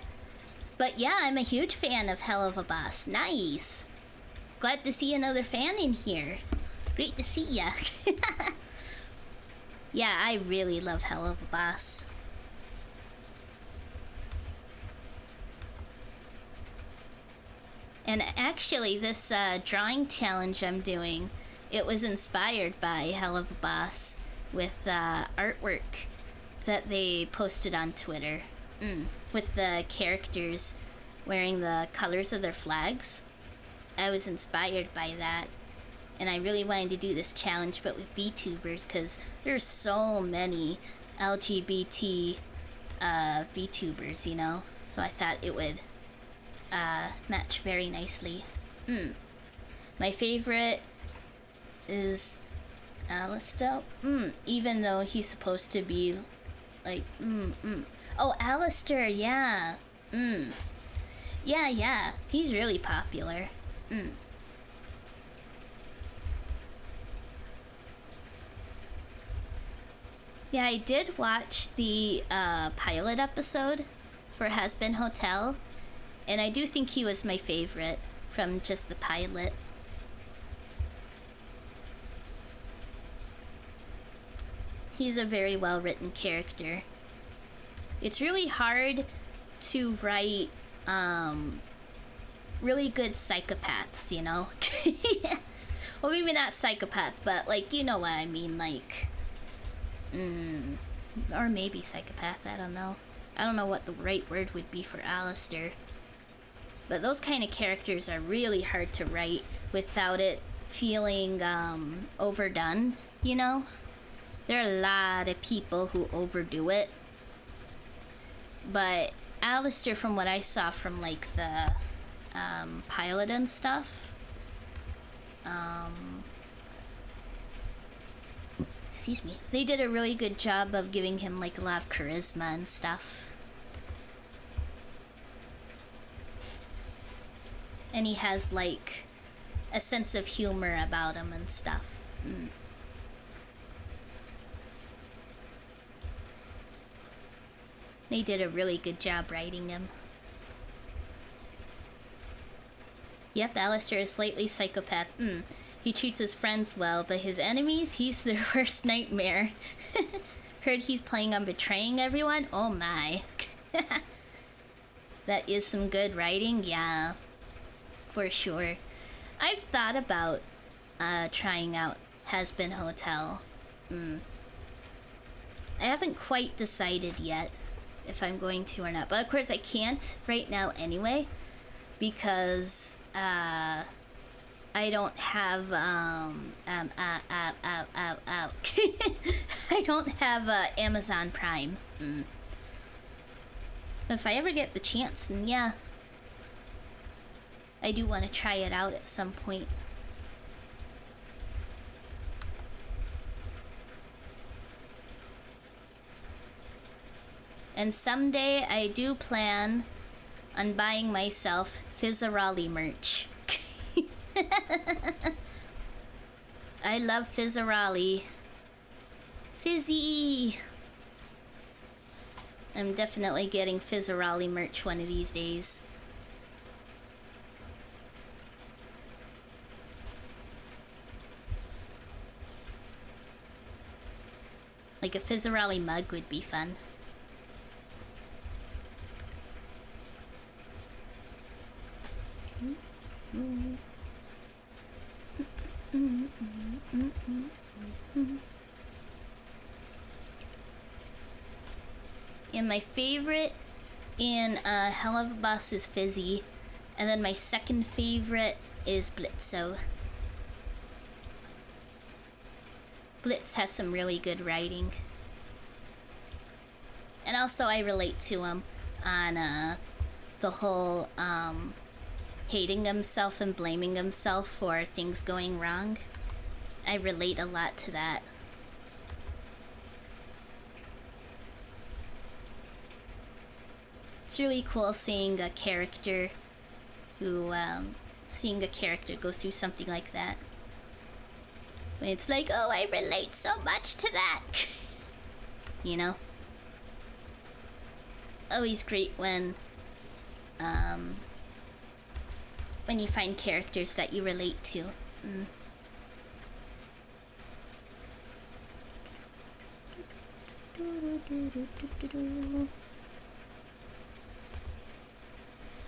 but yeah, I'm a huge fan of Hell of a Boss. Nice. Glad to see another fan in here. Great to see ya. Yeah, I really love Hell of a Boss. And actually, this drawing challenge I'm doing, it was inspired by Hell of a Boss with artwork that they posted on Twitter. With the characters wearing the colors of their flags. I was inspired by that. And I really wanted to do this challenge, but with VTubers, because there's so many LGBT VTubers, you know? So I thought it would match very nicely. My favorite is Alistair. Even though he's supposed to be like, Oh, Alistair, yeah. Yeah. He's really popular. Yeah, I did watch the pilot episode for Has Been Hotel, and I do think he was my favorite from just the pilot. He's a very well-written character. It's really hard to write really good psychopaths, you know? Well, maybe not psychopaths, but like, you know what I mean, like, or maybe psychopath, I don't know. I don't know what the right word would be for Alistair. But those kind of characters are really hard to write without it feeling overdone, you know? There are a lot of people who overdo it. But Alistair, from what I saw from like the pilot and stuff, excuse me, they did a really good job of giving him like a lot of charisma and stuff. And he has like a sense of humor about him and stuff. They did a really good job writing him. Yep, Alistair is slightly psychopath. He treats his friends well, but his enemies, he's their worst nightmare. Heard he's planning on betraying everyone? Oh my. That is some good writing, yeah. For sure. I've thought about trying out Has Been Hotel. I haven't quite decided yet if I'm going to or not. But of course I can't right now anyway, because I don't have I don't have Amazon Prime. If I ever get the chance, then yeah. I do want to try it out at some point. And someday I do plan on buying myself Fizzarolli merch. I love Fizzarolli. Fizzy! I'm definitely getting Fizzarolli merch one of these days. Like a Fizzarolli mug would be fun. And my favorite in Hell of a Bus is Fizzy, and then my second favorite is Blitzo. Blitz has some really good writing. And also I relate to him on the whole hating himself and blaming himself for things going wrong. I relate a lot to that. It's really cool seeing a character who, seeing a character go through something like that. When it's like, oh, I relate so much to that. You know? Always great when you find characters that you relate to.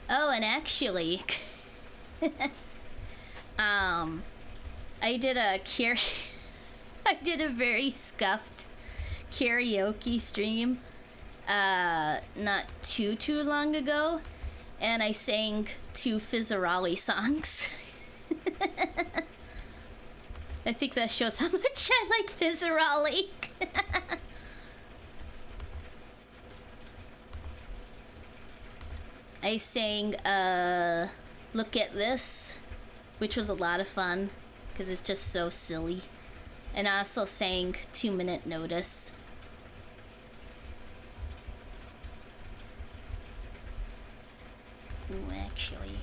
Oh, and actually, I did a very scuffed karaoke stream not too long ago, and I sang 2 Fizzarolli songs. I think that shows how much I like Fizzarolli. I sang Look at This, which was a lot of fun because it's just so silly. And I also sang 2 Minute Notice. Ooh, actually.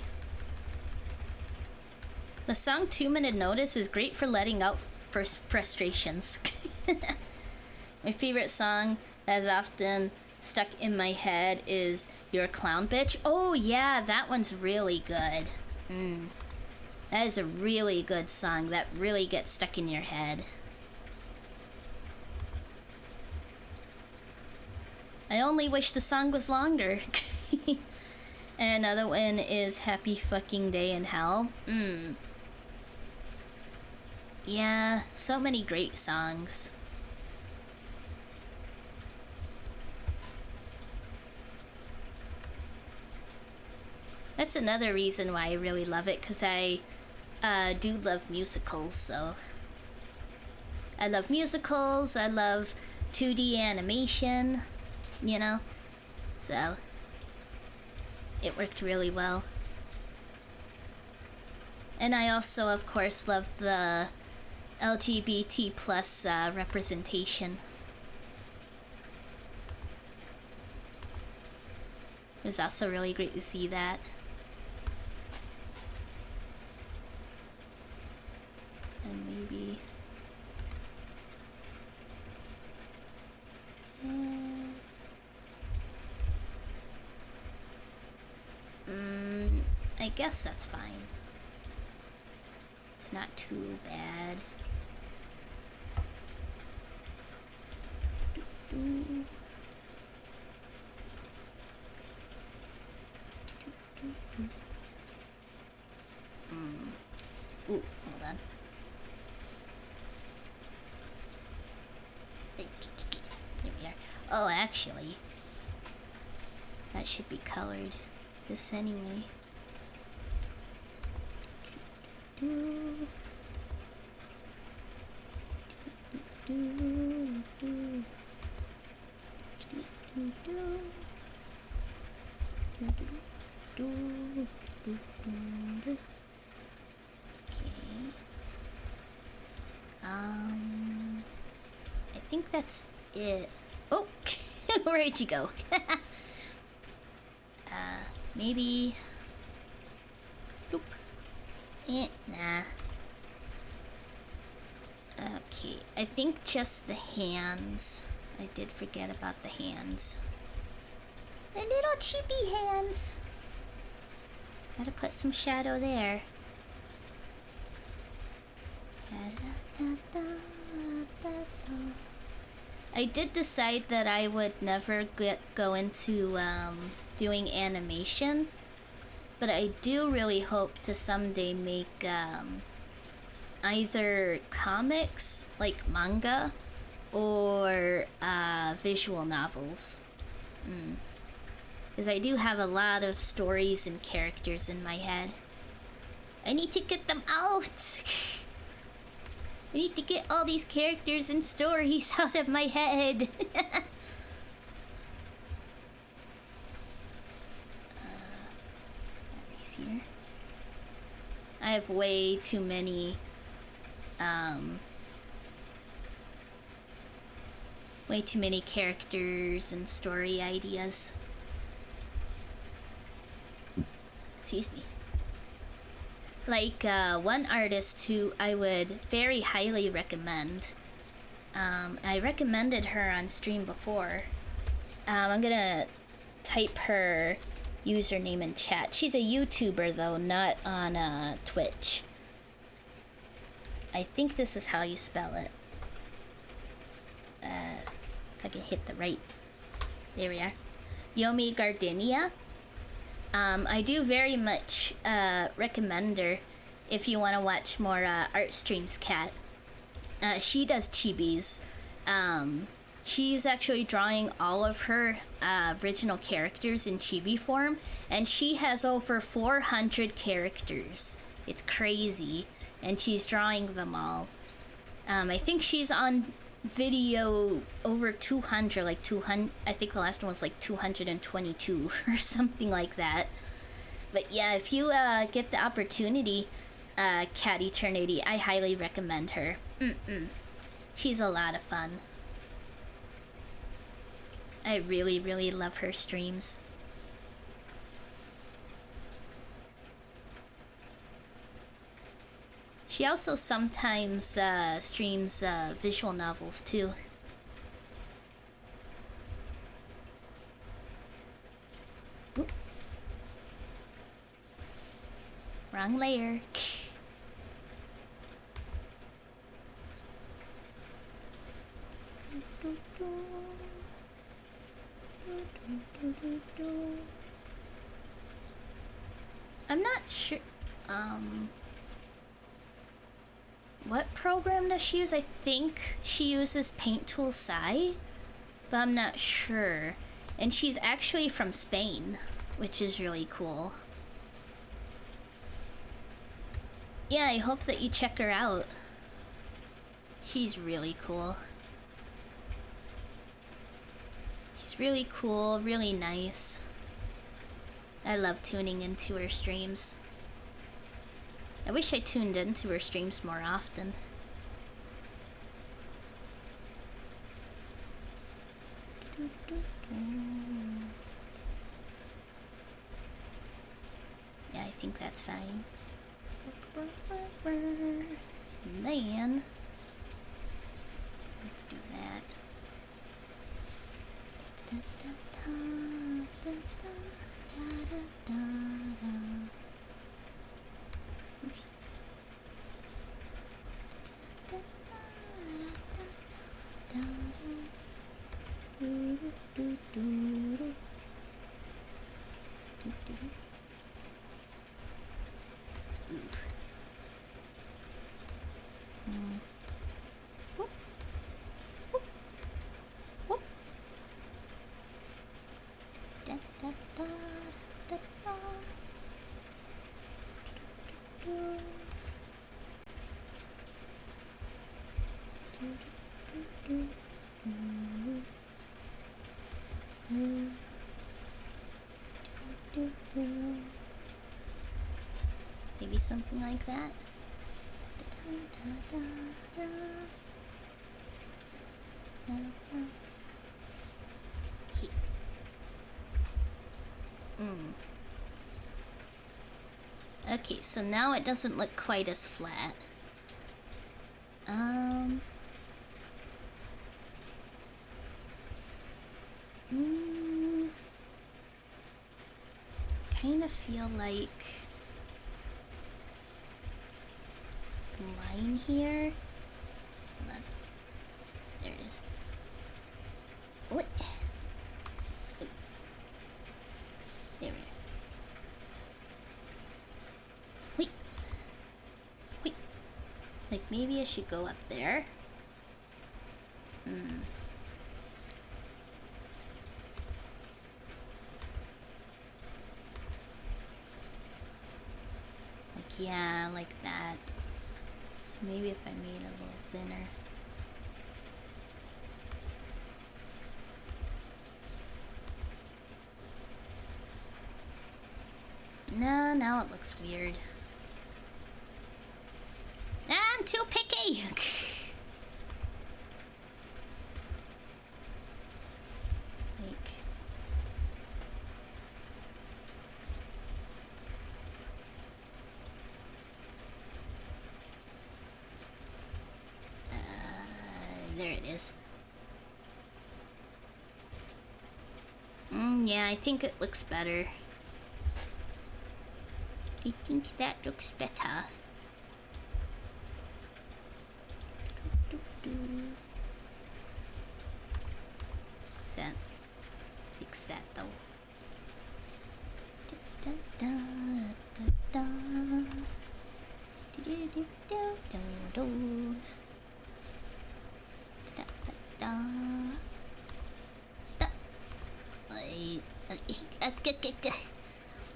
The song 2 Minute Notice is great for letting out frustrations. My favorite song that is often stuck in my head is You're a Clown Bitch. Oh yeah, that one's really good. That is a really good song that really gets stuck in your head. I only wish the song was longer. And another one is Happy Fucking Day in Hell. Yeah, so many great songs. That's another reason why I really love it, because I do love musicals, so... I love musicals, I love 2D animation, you know? So... it worked really well. And I also, of course, love the LGBT plus representation. It was also really great to see that. And maybe... I guess that's fine. It's not too bad. Ooh, hold on. Here we are. Oh, actually, that should be colored this anyway. think that's it. Oh, where'd you go? Maybe. Nope. Nah. Okay, I think just the hands. I did forget about the hands. The little chibi hands. Gotta put some shadow there. I did decide that I would never go into doing animation, but I do really hope to someday make either comics, like manga, or visual novels. Because I do have a lot of stories and characters in my head. I need to get them out! I need to get all these characters and stories out of my head! Erase here. I have way too many characters and story ideas. Excuse me. Like one artist who I would very highly recommend. I recommended her on stream before. I'm gonna type her username in chat. She's a YouTuber though, not on Twitch. I think this is how you spell it. If I can hit the right. There we are. Yomi Gardenia. I do very much recommend her if you want to watch more art streams, Kat. She does chibis. She's actually drawing all of her original characters in chibi form, and she has over 400 characters. It's crazy, and she's drawing them all. I think she's on video over 200, like 200. I think the last one was like 222 or something like that. But yeah, if you get the opportunity, Cat Eternity, I highly recommend her. She's a lot of fun. I really, really love her streams. She also sometimes streams visual novels too. Oop. Wrong layer. I'm not sure. What program does she use? I think she uses Paint Tool Sai, but I'm not sure. And she's actually from Spain, which is really cool. Yeah, I hope that you check her out. She's really cool. She's really cool, really nice. I love tuning into her streams. I wish I tuned into her streams more often. Yeah, I think that's fine. And then let's do that. Maybe something like that. Okay. Okay, so now it doesn't look quite as flat. Kind of feel like the line here. Hold on. There it is. What? There we are. Wait. Wait. Like maybe I should go up there. Like, yeah, like that. So maybe if I made it a little thinner. No, now it looks weird. I'm too picky! There it is. Yeah, I think it looks better. I think that looks better. Fix that though.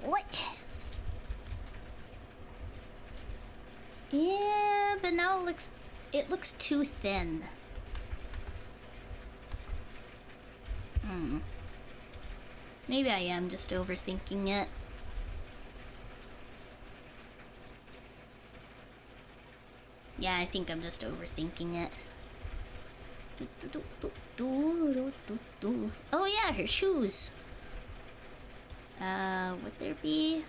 What? Yeah, but now it looks too thin. Maybe I am just overthinking it. Yeah, I think I'm just overthinking it. Oh yeah, her shoes. Would there be?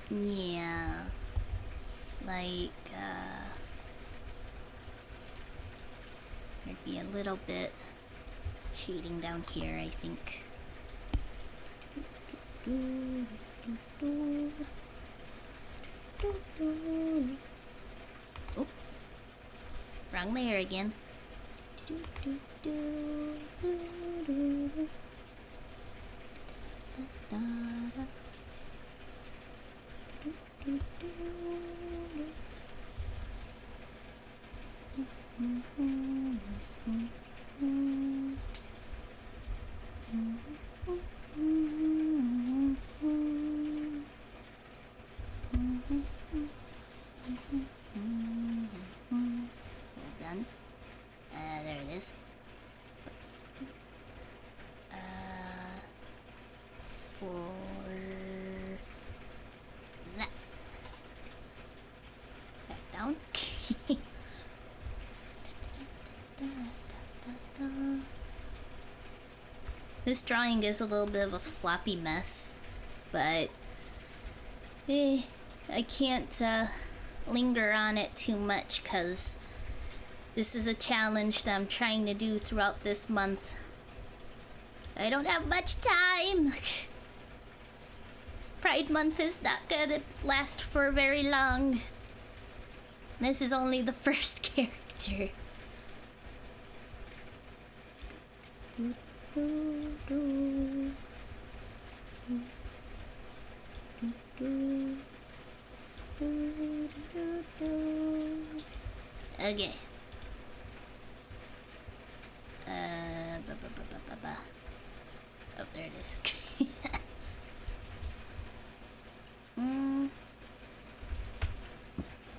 Yeah. Like, there'd be a little bit shading down here, I think. Oh, wrong layer again. Done. There it is. For that. Back down. This drawing is a little bit of a sloppy mess, but I can't linger on it too much because this is a challenge that I'm trying to do throughout this month. I don't have much time. Pride Month is not gonna last for very long. This is only the first character. Okay. Oh, there it is.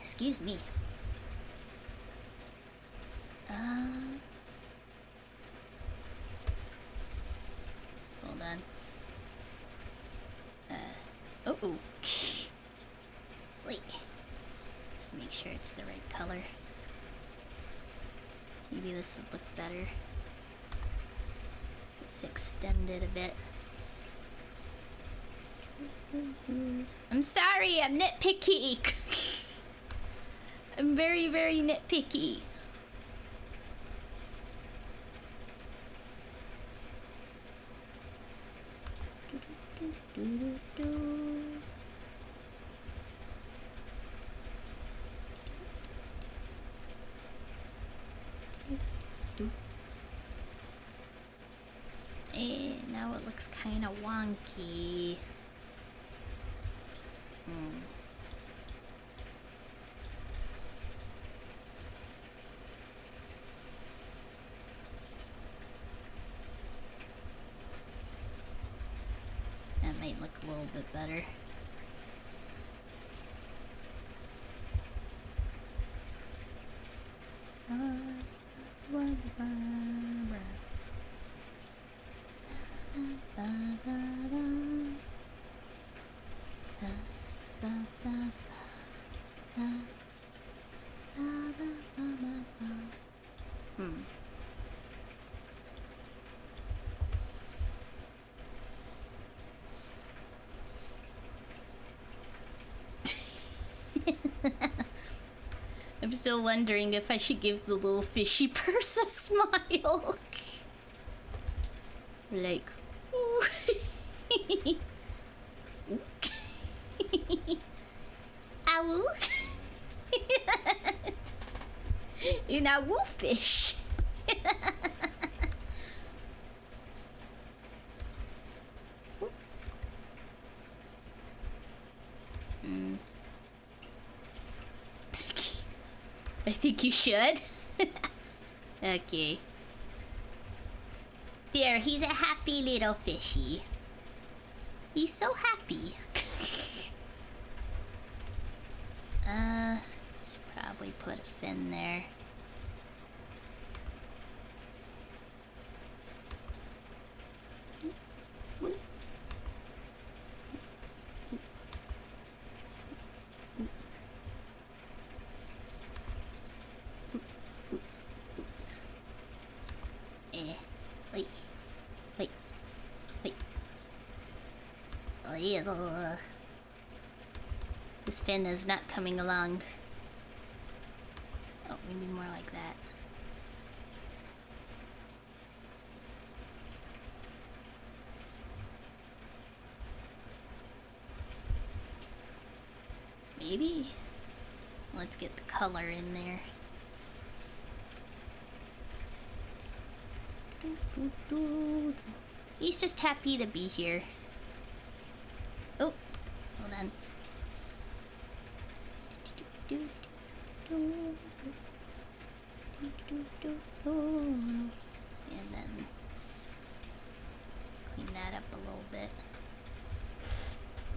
Excuse me. Hold on. Oh. Wait. sure it's the right color. Maybe this would look better. Let's extend it a bit. I'm sorry, I'm nitpicky. I'm very, very nitpicky. And now it looks kind of wonky. That might look a little bit better. I'm still wondering if I should give the little fishy purse a smile. Like, ooh. Ow. You're not woo fish. I think you should. Okay. There, he's a happy little fishy. He's so happy. Should probably put a fin there. This fin is not coming along. Oh, maybe more like that. Maybe. Let's get the color in there. He's just happy to be here. Oh, hold on. And then clean that up a little bit.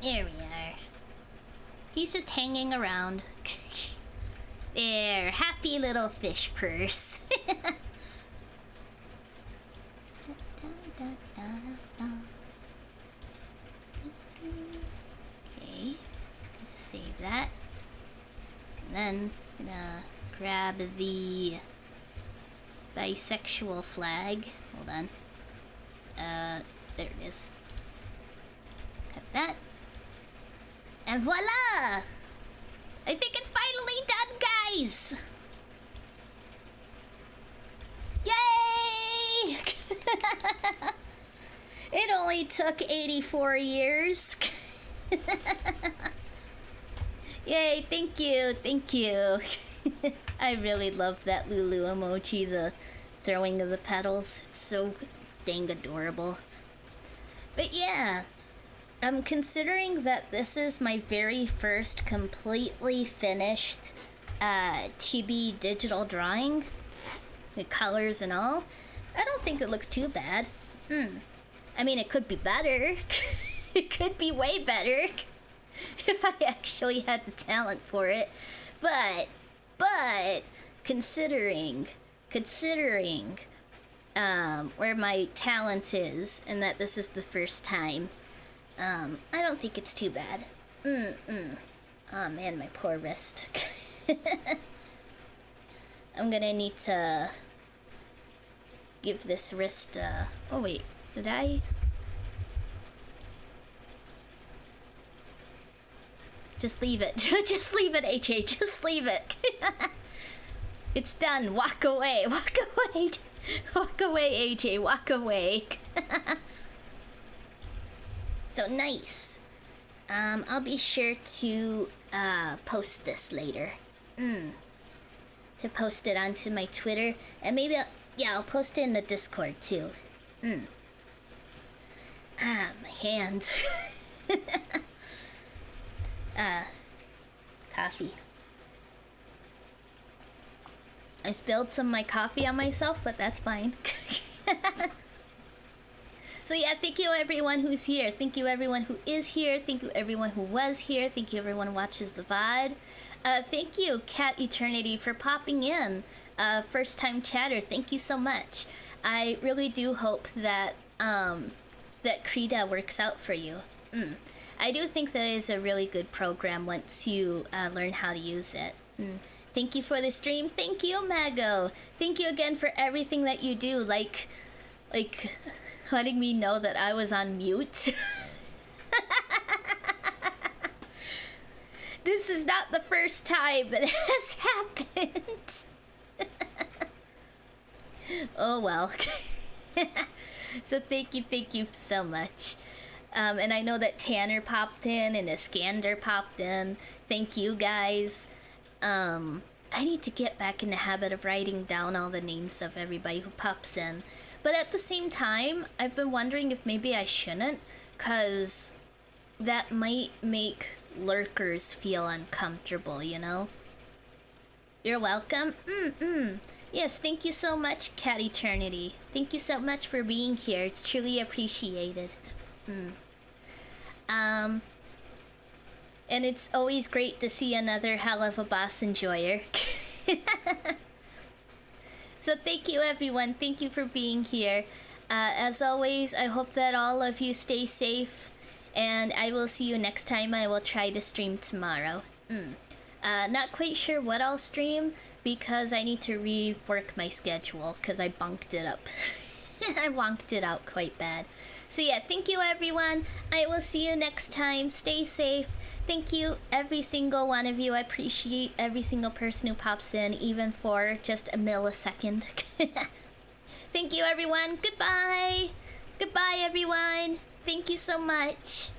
There we are. He's just hanging around. There, happy little fish purse. Okay, save that. And then I'm gonna grab the bisexual flag. Hold on. There it is. Cut that. And voila! I think it's finally done, guys! Yay! It only took 84 years. Yay, thank you, thank you. I really love that Lulu emoji, the throwing of the petals. It's so dang adorable. But yeah, I'm considering that this is my very first completely finished chibi digital drawing. The colors and all. I don't think it looks too bad. I mean, it could be better. It could be way better if I actually had the talent for it. But considering where my talent is and that this is the first time, I don't think it's too bad. Oh man, my poor wrist. I'm gonna need to give this wrist oh wait, did I? Just leave it. Just leave it, HA. Just leave it. It's done. Walk away. Walk away. Walk away, AJ. Walk away. So nice. I'll be sure to post this later. To post it onto my Twitter. And maybe I'll post it in the Discord too. My hand. Coffee. I spilled some of my coffee on myself, but that's fine. So yeah, thank you everyone who's here. Thank you everyone who is here. Thank you everyone who was here. Thank you everyone who watches the VOD. Thank you, Cat Eternity, for popping in. First time chatter, thank you so much. I really do hope that that Krita works out for you. I do think that is a really good program once you learn how to use it. Thank you for the stream. Thank you, Mago. Thank you again for everything that you do, like letting me know that I was on mute. This is not the first time that it has happened. Oh well. So thank you so much. And I know that Tanner popped in and Iskander popped in. Thank you guys. I need to get back in the habit of writing down all the names of everybody who pops in. But at the same time, I've been wondering if maybe I shouldn't, because that might make lurkers feel uncomfortable, you know? You're welcome. Yes, thank you so much, Cat Eternity. Thank you so much for being here. It's truly appreciated. And it's always great to see another hell of a boss enjoyer. So thank you everyone. Thank you for being here. As always, I hope that all of you stay safe. And I will see you next time. I will try to stream tomorrow. Not quite sure what I'll stream because I need to rework my schedule because I bunked it up. I wonked it out quite bad. So yeah, thank you everyone. I will see you next time. Stay safe. Thank you, every single one of you. I appreciate every single person who pops in, even for just a millisecond. Thank you everyone. Goodbye. Goodbye everyone. Thank you so much.